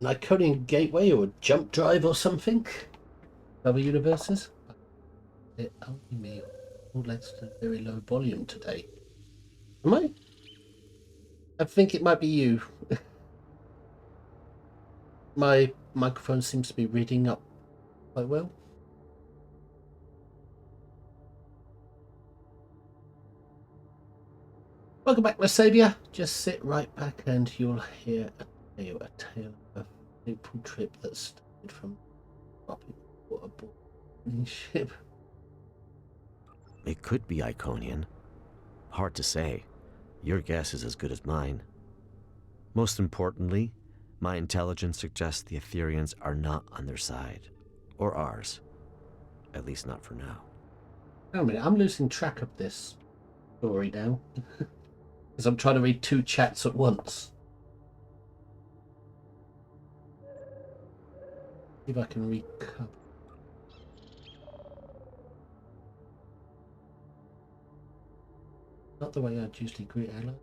An Iconian gateway or a jump drive or something? Other universes? It only me. All Lexington very low volume today. Am I? I think it might be you. My microphone seems to be reading up quite well. Welcome back, my saviour. Just sit right back and you'll hear a tale of a April trip that started from dropping aboard the ship. It could be Iconian. Hard to say. Your guess is as good as mine. Most importantly, my intelligence suggests the Etherians are not on their side. Or ours. At least not for now. Wait a minute, I'm losing track of this story now. Because I'm trying to read two chats at once. See if I can recover. Not the way I'd usually greet Ella.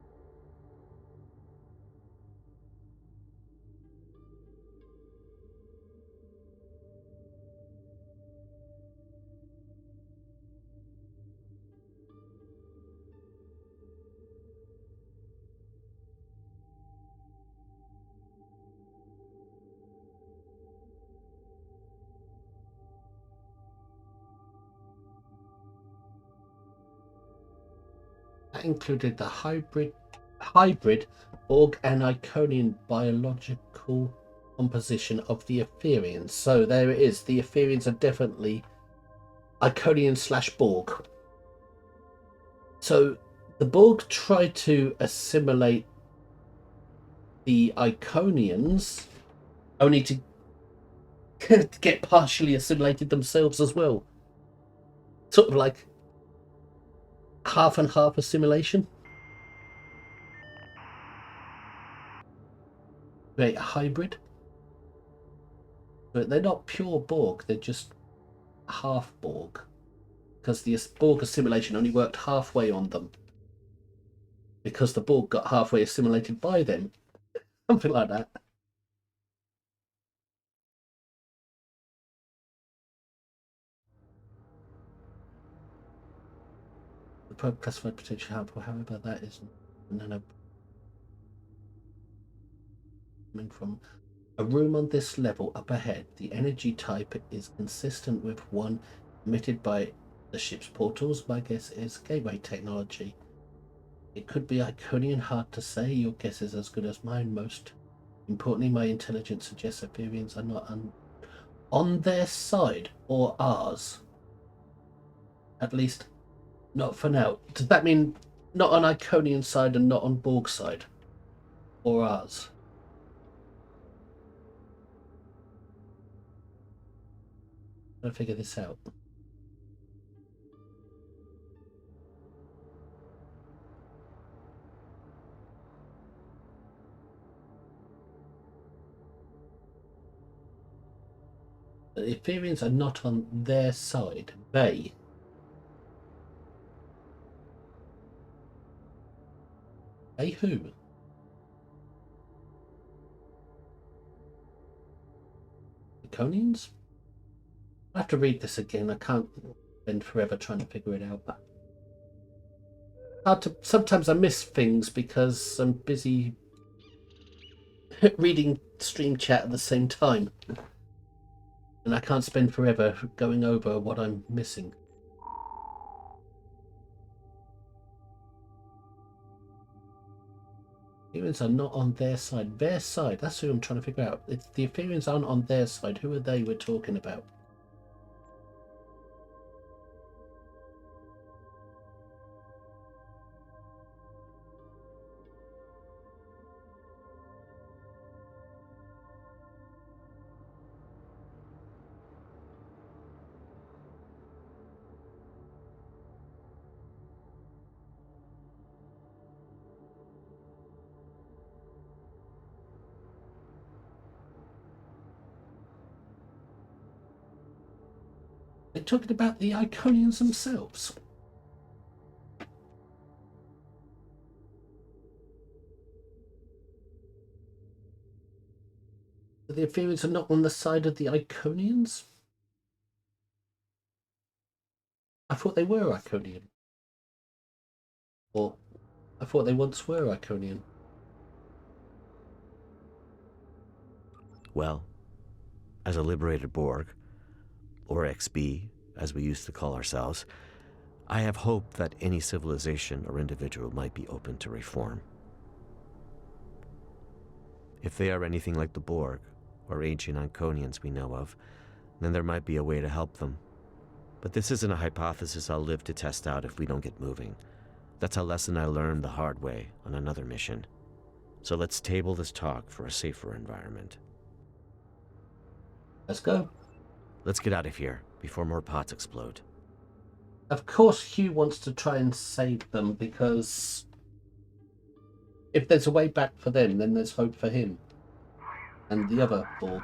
That included the hybrid Borg and Iconian biological composition of the Etherians. So there it is. The Etherians are definitely Iconian / Borg. So the Borg tried to assimilate the Iconians, only to get partially assimilated themselves as well. Sort of like half and half assimilation. Create a hybrid. But they're not pure Borg, they're just half Borg. Because the Borg assimilation only worked halfway on them. Because the Borg got halfway assimilated by them. Something like that. The probe classified potential harmful, however, that is nano coming from A room on this level up ahead. The energy type is consistent with one emitted by the ship's portals. My guess is gateway technology. It could be Iconian, hard to say. Your guess is as good as mine. Most importantly, my intelligence suggests Ethereans are not on their side or ours. At least, not for now. Does that mean not on Iconian side and not on Borg side? Or ours? I'm trying to figure this out. The Ethereans are not on their side. They. They who? Iconians? I have to read this again. I can't spend forever trying to figure it out. But sometimes I miss things because I'm busy reading stream chat at the same time. And I can't spend forever going over what I'm missing. Ethereans are not on their side. Their side, that's who I'm trying to figure out. It's the Ethereans aren't on their side. Who are they we're talking about? They're talking about the Iconians themselves. The Ethereans are not on the side of the Iconians? I thought they were Iconian. Or I thought they once were Iconian. Well, as a liberated Borg, or XB, as we used to call ourselves, I have hope that any civilization or individual might be open to reform. If they are anything like the Borg, or ancient Iconians we know of, then there might be a way to help them. But this isn't a hypothesis I'll live to test out if we don't get moving. That's a lesson I learned the hard way on another mission. So let's table this talk for a safer environment. Let's go. Let's get out of here before more pots explode. Of course Hugh wants to try and save them because if there's a way back for them, then there's hope for him and the other Borg.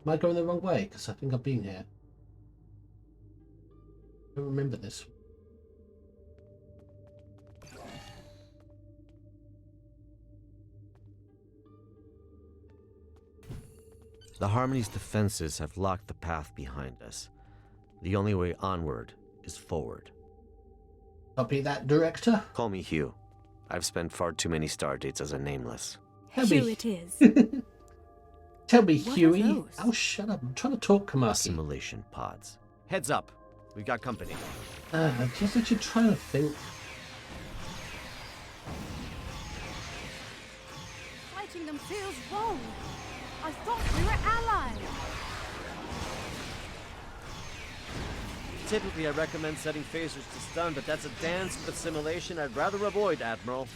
Am I going the wrong way? Because I think I've been here. I don't remember this. The Harmony's defenses have locked the path behind us. The only way onward is forward. Copy that, Director. Call me Hugh. I've spent far too many stardates as a nameless. Hugh it is. Tell me, What are Huey. those? Oh, shut up. I'm trying to talk, Kamaki. Assimilation pods. Heads up. We've got company. Just that you're trying to think. Fighting them feels wrong. I thought we were allies. Typically, I recommend setting phasers to stun, but that's a dance with assimilation I'd rather avoid, Admiral.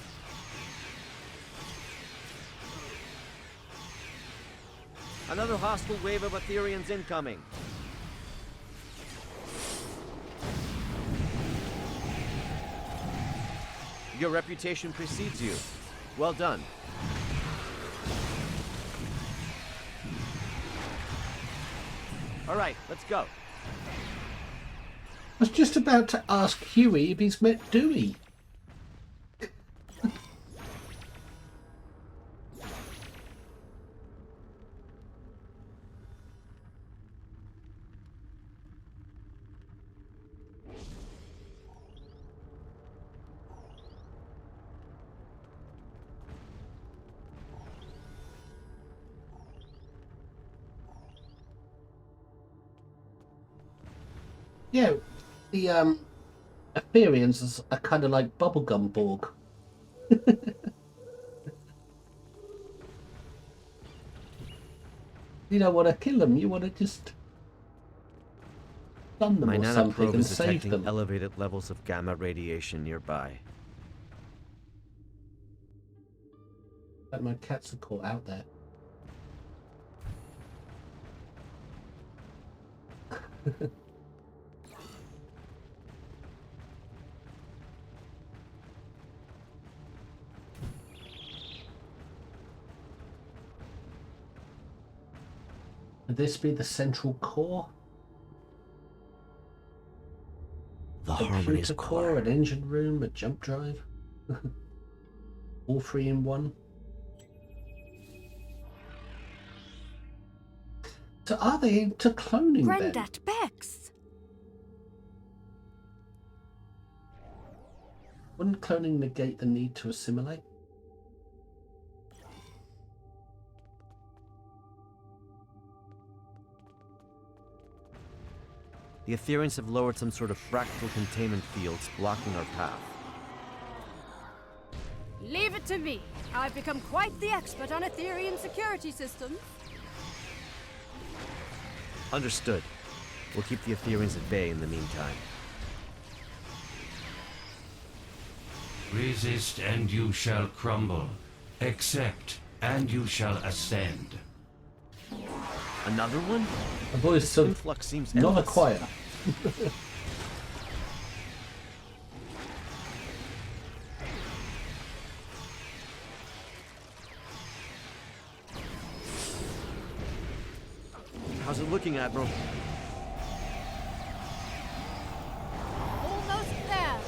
Another hostile wave of Ethereans incoming. Your reputation precedes you. Well done. All right, let's go. I was just about to ask Huey if he's met Dewey. Yeah, the Aetherians are kind of like bubblegum Borg. You don't want to kill them. You want to just stun them My or something nanoprobe and is save detecting them. elevated levels of gamma radiation nearby. Like my cats are caught out there. Would this be the central core? The Harmony's Computer core, core. an engine room, a jump drive? All three in one? So are they into cloning then? Granddad Bex! Wouldn't cloning negate the need to assimilate? The Aetherians have lowered some sort of fractal containment fields blocking our path. Leave it to me. I've become quite the expert on Aetherian security systems. Understood. We'll keep the Aetherians at bay in the meantime. Resist and you shall crumble. Accept and you shall ascend. Another one? The voice so Influx seems not endless. acquire. How's it looking, Admiral? Almost there.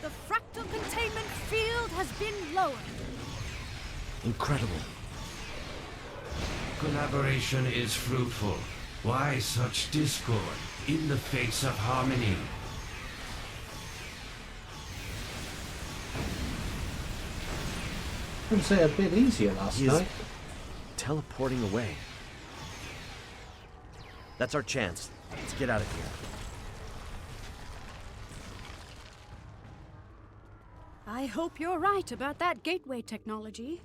The fractal containment field has been lowered. Incredible. Collaboration is fruitful. Why such discord in the face of harmony? I would say a bit easier last He is night. teleporting away. That's our chance. Let's get out of here. I hope you're right about that gateway technology.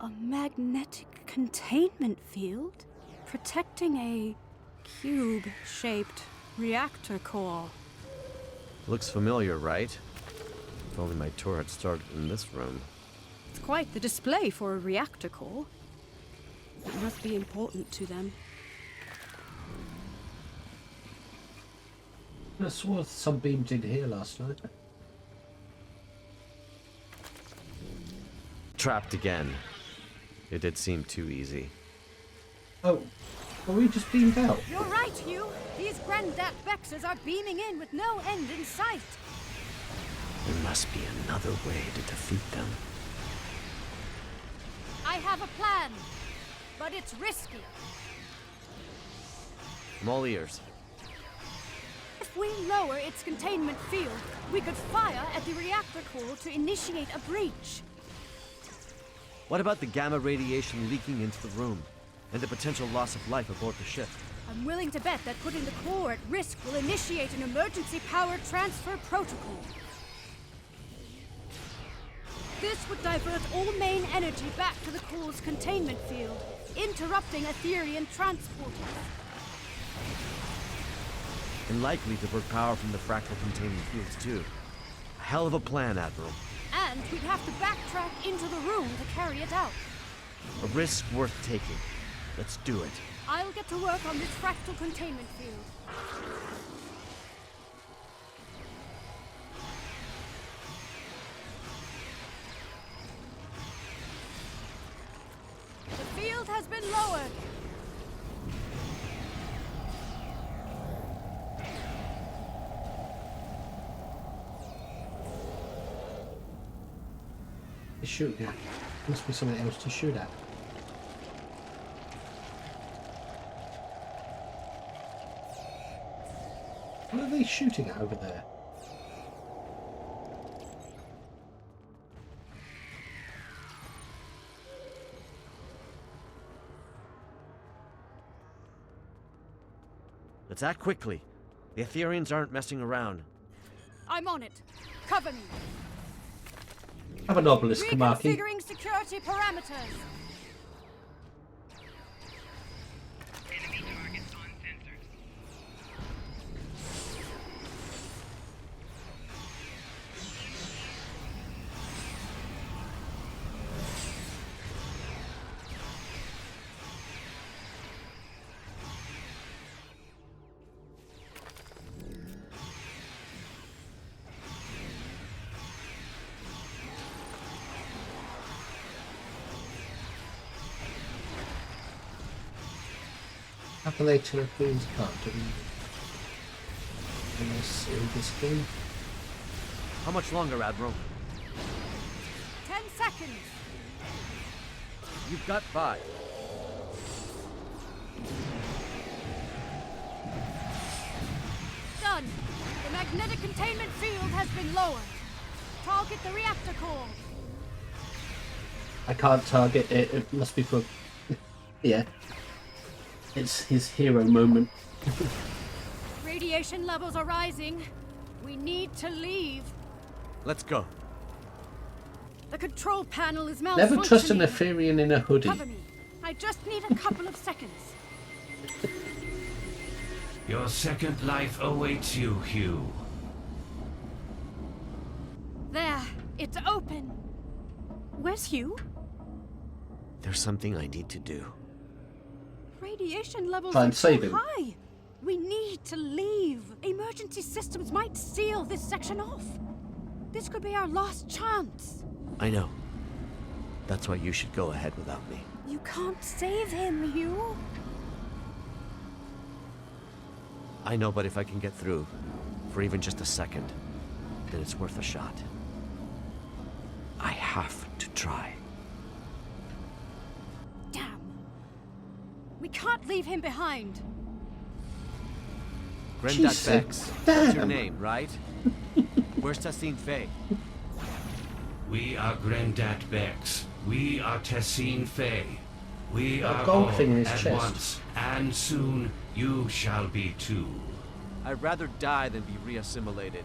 A magnetic containment field protecting a cube-shaped reactor core. Looks familiar, right? If only my tour had started in this room. It's quite the display for a reactor core. It must be important to them. I swore some beamed in here last night. Trapped again. It did seem too easy. Oh, were we just beamed out? You're right, Hugh. These Granddad Bexers are beaming in with no end in sight. There must be another way to defeat them. I have a plan, but it's risky. I'm all ears. If we lower its containment field, we could fire at the reactor core to initiate a breach. What about the gamma radiation leaking into the room? And the potential loss of life aboard the ship? I'm willing to bet that putting the core at risk will initiate an emergency power transfer protocol. This would divert all main energy back to the core's containment field, interrupting Aetherian transporters. And likely divert power from the fractal containment fields too. A hell of a plan, Admiral. And we'd have to backtrack into the room to carry it out. A risk worth taking. Let's do it. I'll get to work on this fractal containment field. The field has been lowered. He's shooting at. Must be something else to shoot at. What are they shooting at over there? Let's act quickly. The Ethereans aren't messing around. I'm on it. Cover me. Have an obelisk, Kamaki. Reconfiguring security parameters. Enemy targets on sensors. How can they tell if Queens can't do unless in this game? How much longer, Admiral? 10 seconds. You've got 5. Done. The magnetic containment field has been lowered. Target the reactor core. I can't target it. It must be for. Yeah. It's his hero moment. Radiation levels are rising. We need to leave. Let's go. The control panel is malfunctioning. Never trust an Etherean in a hoodie. Cover me. I just need a couple of seconds. Your second life awaits you, Hugh. There. It's open. Where's Hugh? There's something I need to do. Radiation levels Try and are save too him. high. We need to leave. Emergency systems might seal this section off. This could be our last chance. I know. That's why you should go ahead without me. You can't save him, Hugh. I know, but if I can get through, for even just a second, then it's worth a shot. I have to try. Damn. We can't leave him behind. Grendat Jesus, Bex. That's your damn. name, right? Where's Tassine Faye? We are Grendat Bex. We are Tessine Faye. We Got a are gold all thing in his at chest. once, and soon you shall be too. I'd rather die than be reassimilated.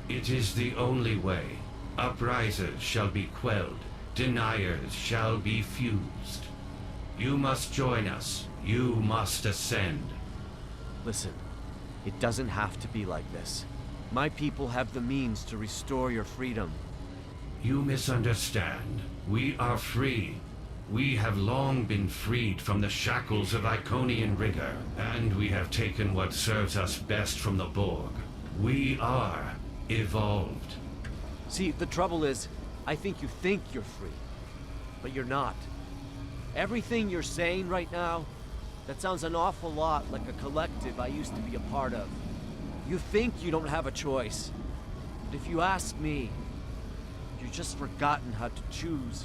It is the only way. Uprisers shall be quelled. Deniers shall be fused. You must join us. You must ascend. Listen, it doesn't have to be like this. My people have the means to restore your freedom. You misunderstand. We are free. We have long been freed from the shackles of Iconian rigor, and we have taken what serves us best from the Borg. We are evolved. See, the trouble is, I think you're free, but you're not. Everything you're saying right now, that sounds an awful lot like a collective I used to be a part of. You think you don't have a choice, but if you ask me, you've just forgotten how to choose.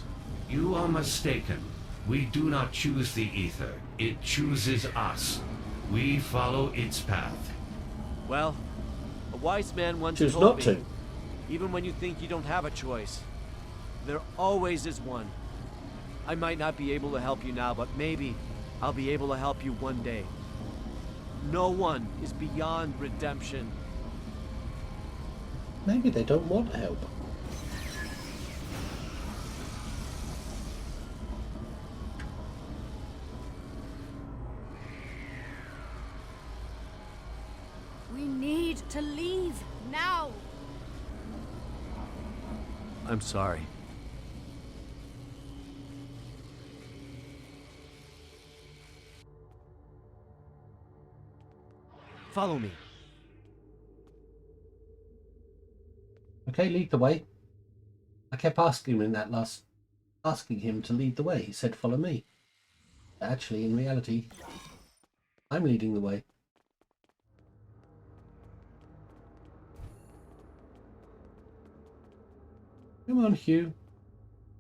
You are mistaken. We do not choose the ether. It chooses us. We follow its path. Well, a wise man once Choose told not me, to. even when you think you don't have a choice, there always is one. I might not be able to help you now, but maybe I'll be able to help you one day. No one is beyond redemption. Maybe they don't want help. We need to leave now. I'm sorry. Follow me. Okay, lead the way. I kept asking him in that last... asking him to lead the way. He said, follow me. But actually, in reality, I'm leading the way. Come on, Hugh.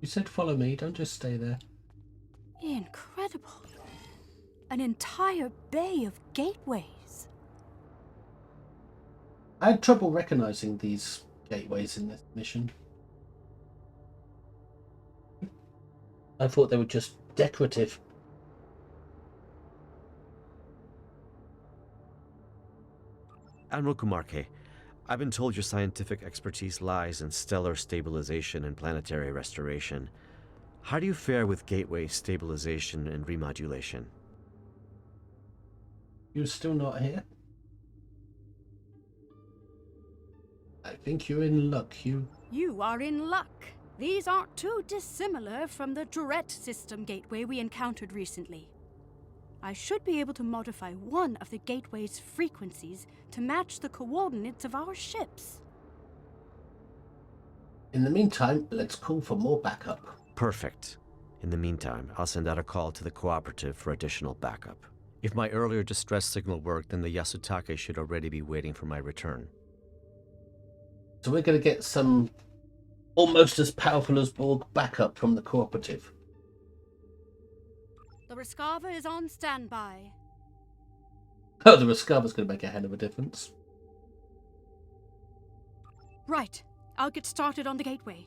You said follow me, don't just stay there. Incredible. An entire bay of gateways. I had trouble recognizing these gateways in this mission. I thought they were just decorative. Admiral Kumarke, I've been told your scientific expertise lies in stellar stabilization and planetary restoration. How do you fare with gateway stabilization and remodulation? You're still not here? I think you're in luck, Hugh. You are in luck. These aren't too dissimilar from the Duret system gateway we encountered recently. I should be able to modify one of the gateway's frequencies to match the coordinates of our ships. In the meantime, let's call for more backup. Perfect. In the meantime, I'll send out a call to the cooperative for additional backup. If my earlier distress signal worked, then the Yasutake should already be waiting for my return. So we're going to get some almost as powerful as Borg backup from the cooperative. The Rescava is on standby. Oh, the Rescava's going to make a hell of a difference. Right. I'll get started on the gateway.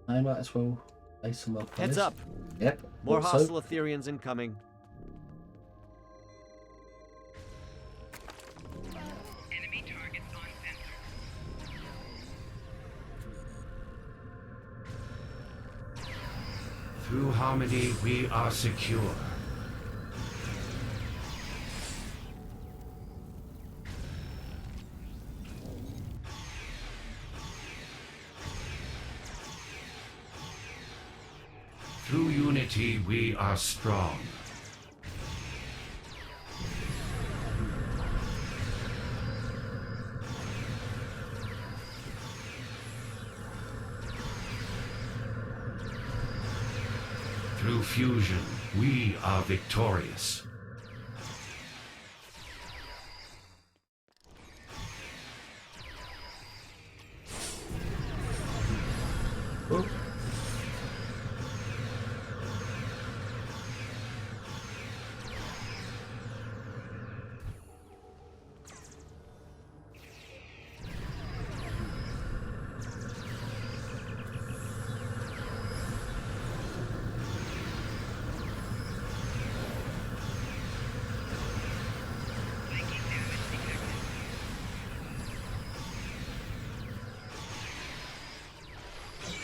I might as well place some up. Heads up! Yep. More also, hostile Etherians incoming. Enemy targets on sensor. Through harmony, we are secure. Through unity, we are strong. Through fusion, we are victorious. oh,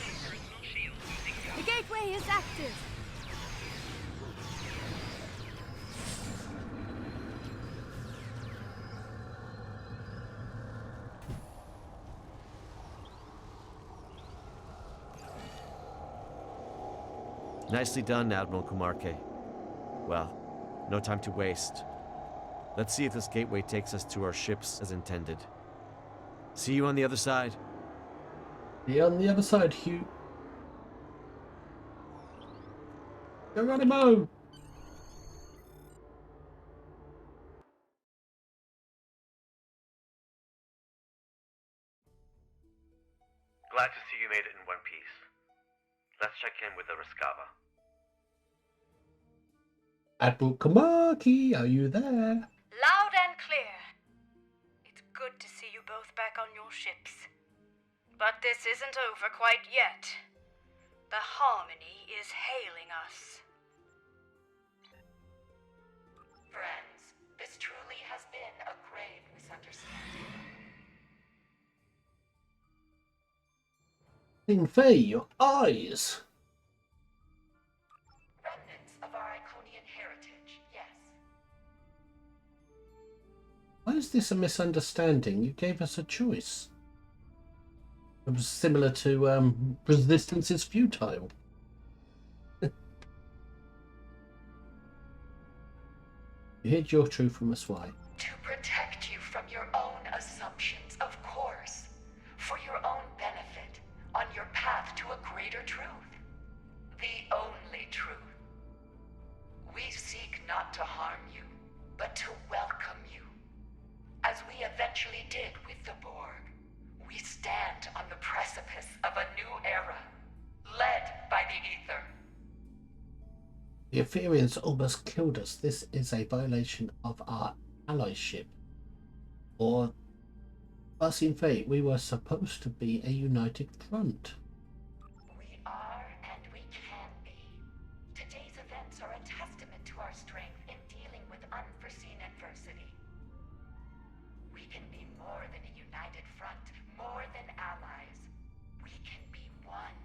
Personal shield losing The gateway is active. Nicely done, Admiral Kumarke. Well, no time to waste. Let's see if this gateway takes us to our ships as intended. See you on the other side. be on the other side, Hugh. Geronimo! Glad to see you made it in one piece. Let's check in with the Rescava. Admiral Kamaki, are you there? Loud and clear. It's good to see you both back on your ships. But this isn't over quite yet. The Harmony is hailing us. Friends, this truly has been a grave misunderstanding. King Fei, your eyes! Remnants of our Iconian heritage, yes. Why is this a misunderstanding? You gave us a choice. It was similar to resistance is futile. You hid your truth from us, why? To protect you from your own assumptions, of course. For your own benefit, on your path to a greater truth. The only truth. We seek not to harm you, but to welcome you. As we eventually did with the Borg. We stand on the precipice of a new The Ethereans almost killed us. This is a violation of our allyship. Or, us in fate, we were supposed to be a united front. We are and we can be. Today's events are a testament to our strength in dealing with unforeseen adversity. We can be more than a united front, more than allies. We can be one.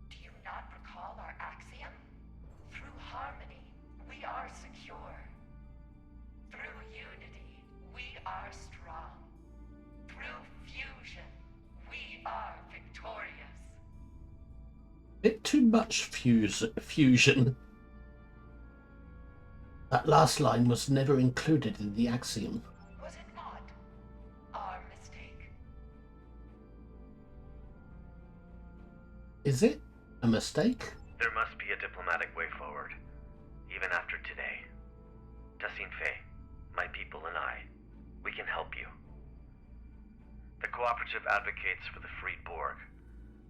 Do you not recall our axiom? Through harmony, we are secure. Through unity, we are strong. Through fusion, we are victorious. Bit too much fusion. That last line was never included in the axiom. Was it not? Our mistake. Is it a mistake? There must be a diplomatic way forward, even after today. Tassin Fei, my people and I, we can help you. The Cooperative advocates for the freed Borg.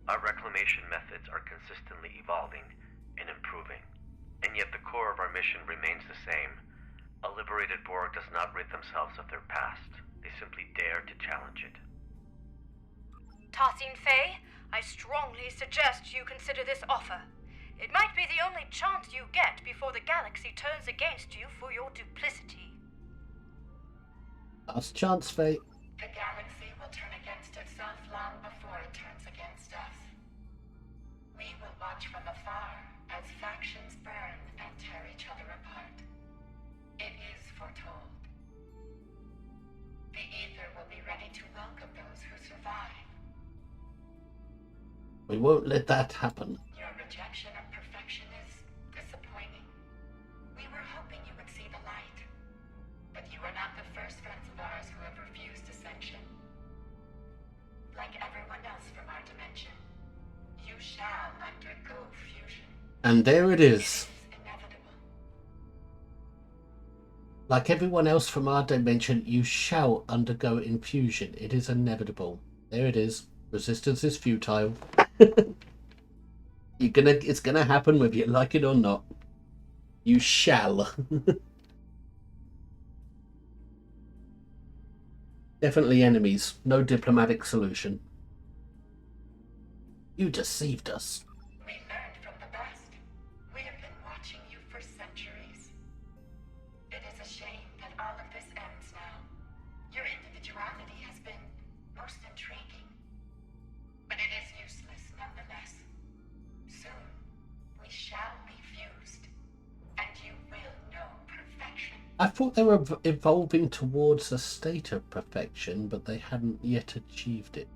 Our reclamation methods are consistently evolving and improving, and yet the core of our mission remains the same. A liberated Borg does not rid themselves of their past. They simply dare to challenge it. Tassin Fei, I strongly suggest you consider this offer. It might be the only chance you get before the galaxy turns against you for your duplicity. Last chance, Fate. The galaxy will turn against itself long before it turns against us. We will watch from afar as factions burn and tear each other apart. It is foretold. The Ether will be ready to welcome those who survive. We won't let that happen. Your rejection of perfection is disappointing. We were hoping you would see the light. But you are not the first friends of ours who have refused ascension. Like everyone else from our dimension, you shall undergo fusion. And there it It is. is inevitable. Like everyone else from our dimension, you shall undergo infusion. It is inevitable. There it is. Resistance is futile. It's gonna happen whether you like it or not. You shall. Definitely enemies. No diplomatic solution. You deceived us. We learned from the best. We have been watching you for centuries. It is a shame that all of this ends now. Your individuality has been most intriguing. But it is useless nonetheless. Soon, we shall be fused. And you will know perfection. I thought they were evolving towards a state of perfection, but they hadn't yet achieved it.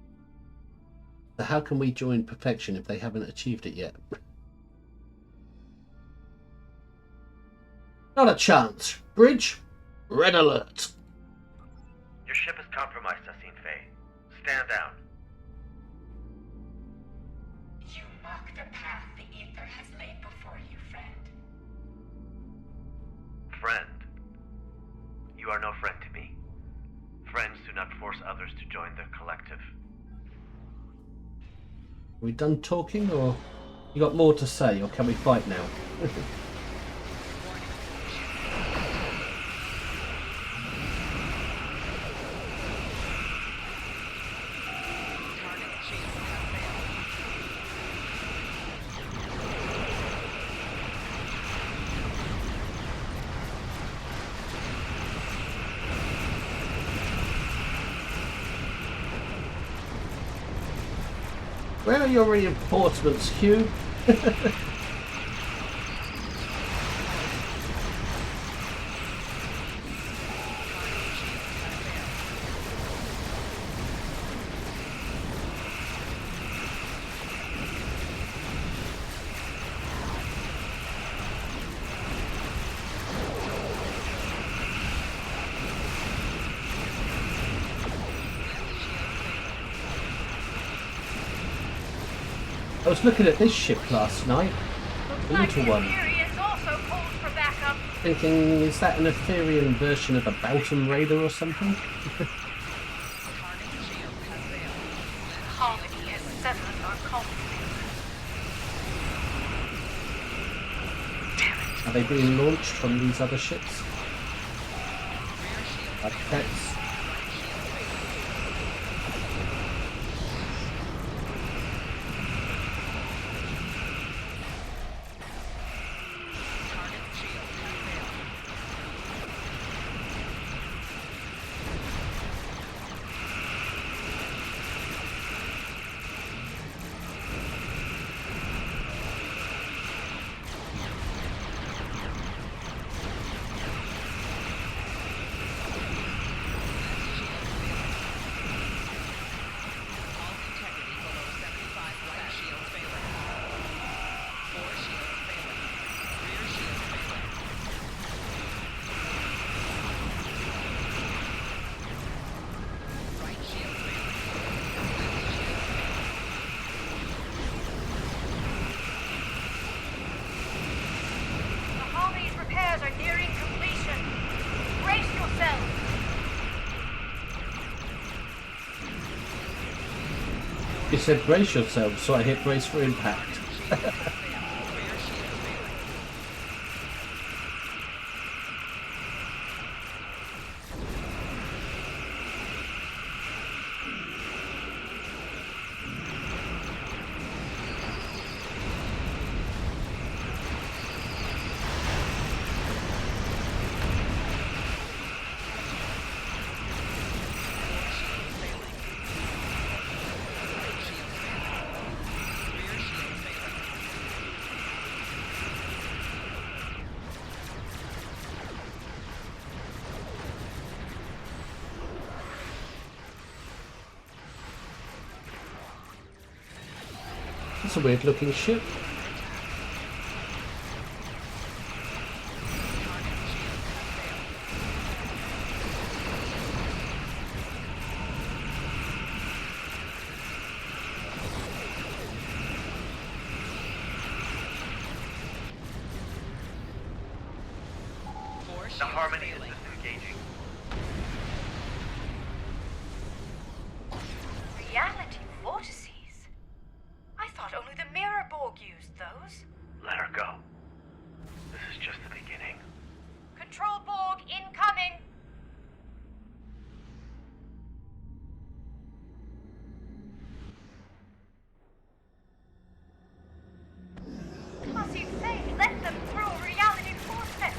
So how can we join perfection if they haven't achieved it yet? Not a chance. Bridge, red alert. Your ship is compromised, Tassin Fei. Stand down. You mock the path the Ether has laid before you, friend. Friend. You are no friend to me. Friends do not force others to join their collective. Are we done talking, or you got more to say, or can we fight now? Where are your reinforcements, Hugh? I was looking at this ship last night, Looks the like little the one, Ethereans also called for backup. thinking, is that an Etherean version of a Boughton Raider or something? Harmony has severed our conflict. Are they being launched from these other ships? Like pets? You said brace yourselves, so I hit brace for impact. It's a weird looking ship. The Harmony is disengaging. Reality vortices? I thought only the Mirror Borg used those. Let her go. This is just the beginning. Control Borg incoming! Classy say, let them through reality vortex!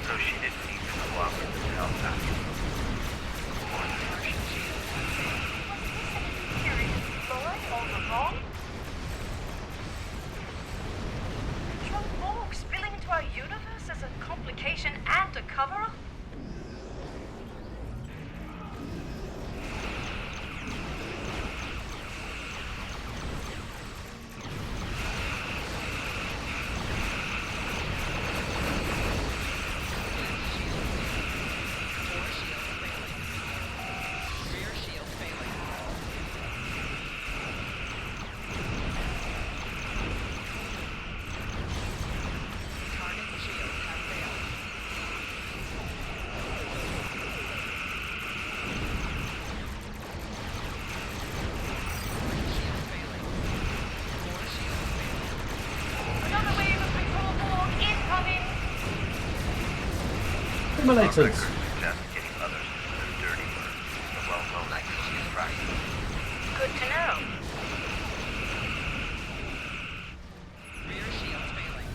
So she didn't need to cooperate with help after. Control Borg spilling into our universe as a complication and a cover-up? Simulators. Suggest getting others to do the dirty work. The well-known Axiom practice. Good to know. Rear shields failing.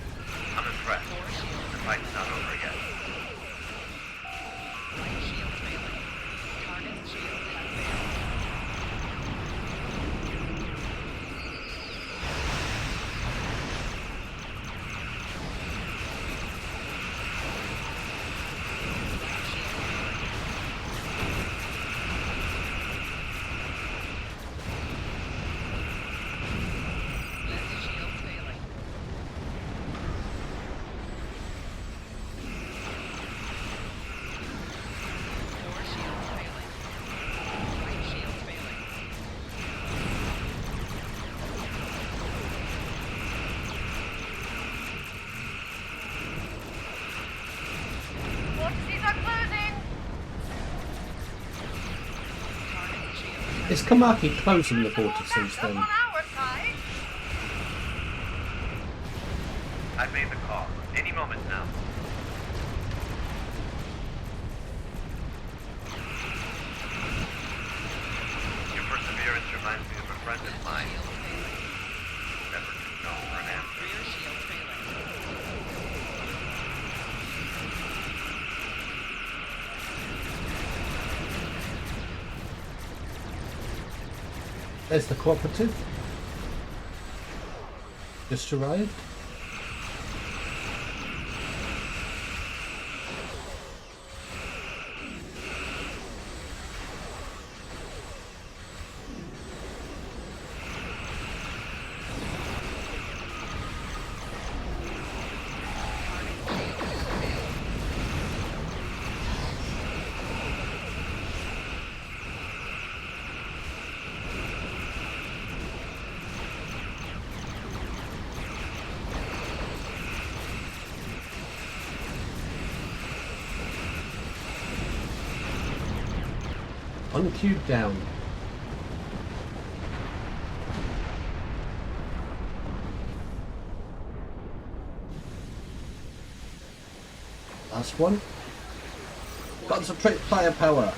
I'm impressed. The fight's not over yet. Right shield failing. Target shield has failed. Vortices are closing! Is Kamaki closing the vortices Momentum then? on our side. I've I've made the call. Any moment now. Your perseverance reminds me of a friend of mine. Never took no for an answer. Rear shield trailing. There's the cooperative. Just arrived. One cube down. Last one. Concentrate firepower.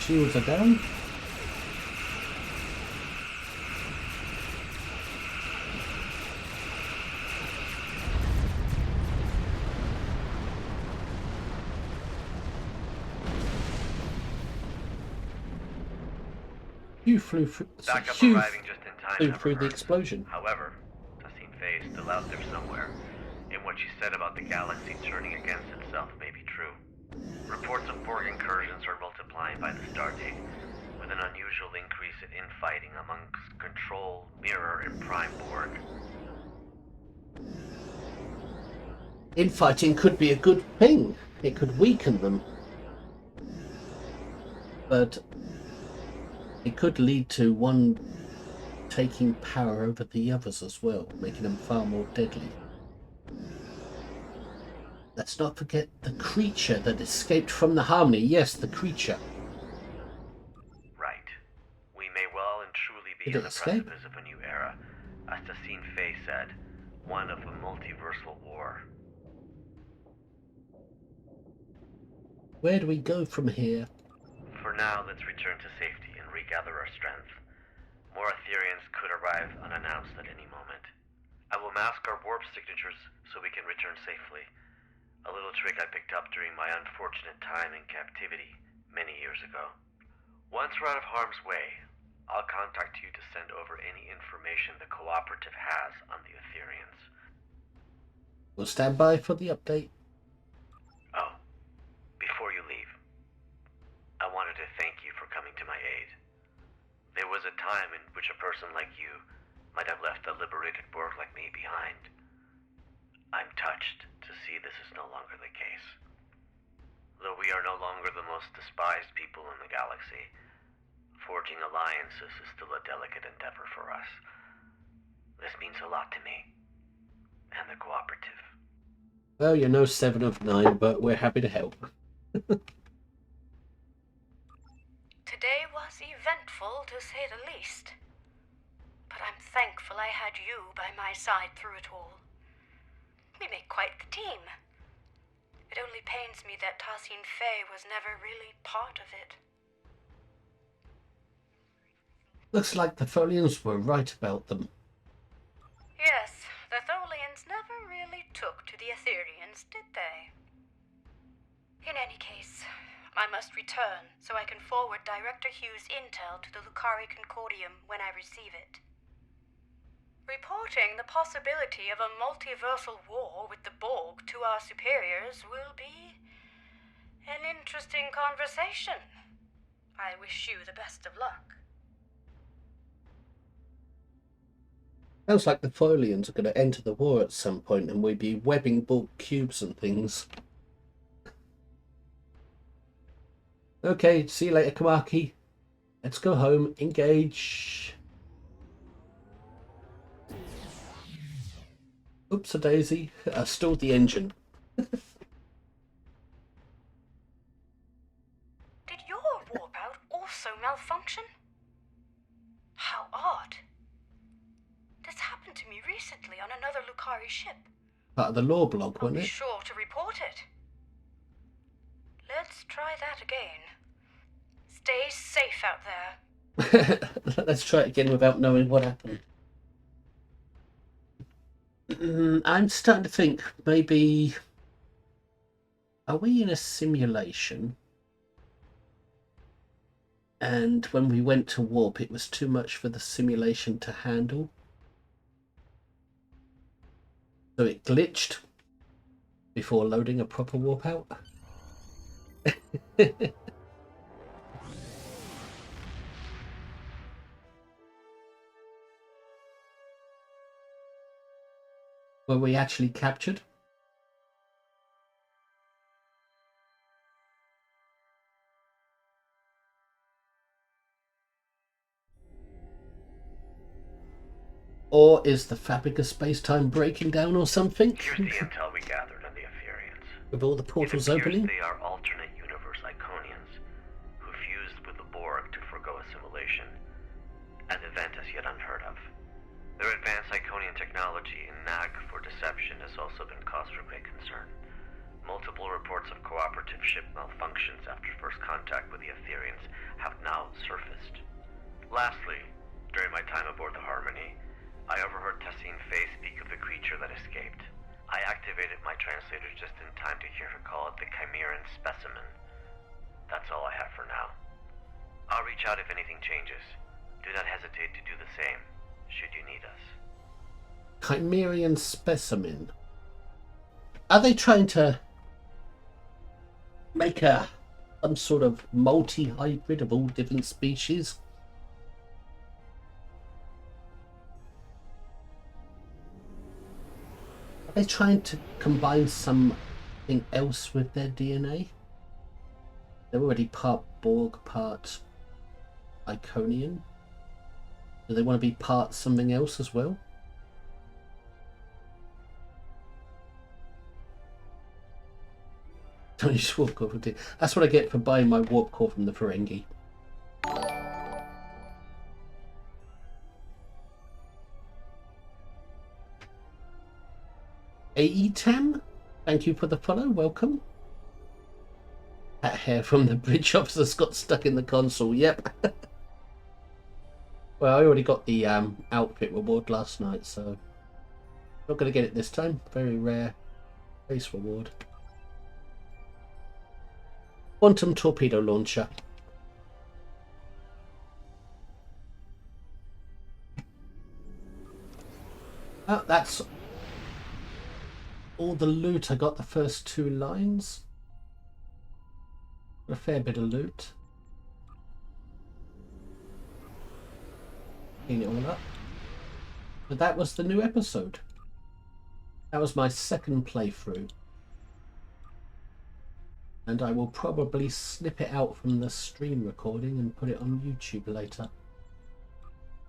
Shields are down. You flew through. Backup You arriving just in time. flew never through the hurt. explosion. However, Tassine Faye is still out there somewhere, and what she said about the galaxy turning against itself may be true. Reports of Borg incursions are multiplying by the stardate, with an unusual increase in infighting amongst Control, Mirror, and Prime Borg. Infighting could be a good thing. It could weaken them. But it could lead to one taking power over the others as well, making them far more deadly. Let's not forget the creature that escaped from the Harmony. Yes, the creature. Right. We may well and truly be Did on it the escape? precipice of a new era, as Tassine Faye said, one of a multiversal war. Where do we go from here? For now, let's return to safety and regather our strength. More Ethereans could arrive unannounced at any moment. I will mask our warp signatures so we can return safely. A little trick I picked up during my unfortunate time in captivity many years ago. Once we're out of harm's way, I'll contact you to send over any information the Cooperative has on the Ethereans. We'll stand by for the update. Oh, before you leave, I wanted to thank you for coming to my aid. There was a time in which a person like you might have left a liberated Borg like me behind. I'm touched to see this is no longer the case. Though we are no longer the most despised people in the galaxy, forging alliances is still a delicate endeavor for us. This means a lot to me, and the Cooperative. Well, you're no 7 of 9, but we're happy to help. Today was eventful, to say the least. But I'm thankful I had you by my side through it all. We make quite the team. It only pains me that Tassine Faye was never really part of it. Looks like the Tholians were right about them. Yes, the Tholians never really took to the Ethereans, did they? In any case, I must return so I can forward Director Hughes' intel to the Lucari Concordium when I receive it. Reporting the possibility of a multiversal war with the Borg to our superiors will be an interesting conversation. I wish you the best of luck. Sounds like the Tholians are going to enter the war at some point and we'll be webbing Borg cubes and things. Okay, see you later, Kamaki. Let's go home. Engage. Oops a daisy. I stalled the engine. Did your warp out also malfunction? How odd. This happened to me recently on another Lucari ship. Part of the lore blog, I'll wasn't be it? sure to report it. Let's try that again. Stay safe out there. Let's try it again without knowing what happened. I'm starting to think maybe... Are we in a simulation? And when we went to warp, it was too much for the simulation to handle. So it glitched before loading a proper warp out. Were we actually captured? Or is the fabric of space-time breaking down or something? Here's the intel we gathered on the Ethereans. With all the portals It appears opening? they are alternate universe Iconians who fused with the Borg to forgo assimilation, an event as yet unheard of. Their advanced Iconian technology and knack for deception has also been cause for great concern. Multiple reports of cooperative ship malfunctions after first contact with the Ethereans have now surfaced. Lastly, during my time aboard the Harmony, I overheard Tassine Faye speak of the creature that escaped. I activated my translator just in time to hear her call it the Chimeran specimen. That's all I have for now. I'll reach out if anything changes. Do not hesitate to do the same, should you need us. Chimerian specimen. Are they trying to make some sort of multi-hybrid of all different species? Are they trying to combine something else with their DNA? They're already part Borg, part Iconian. Do they want to be part something else as well? Don't use warp core. That's what I get for buying my warp core from the Ferengi. Aetam, thank you for the follow. Welcome. That hair from the bridge officers got stuck in the console. Yep. Well, I already got the outfit reward last night, so not going to get it this time. Very rare base reward. Quantum torpedo launcher. Oh, that's all the loot. I got the first 2 lines. Got a fair bit of loot. Clean it all up. But that was the new episode. That was my second playthrough. And I will probably snip it out from the stream recording and put it on YouTube later.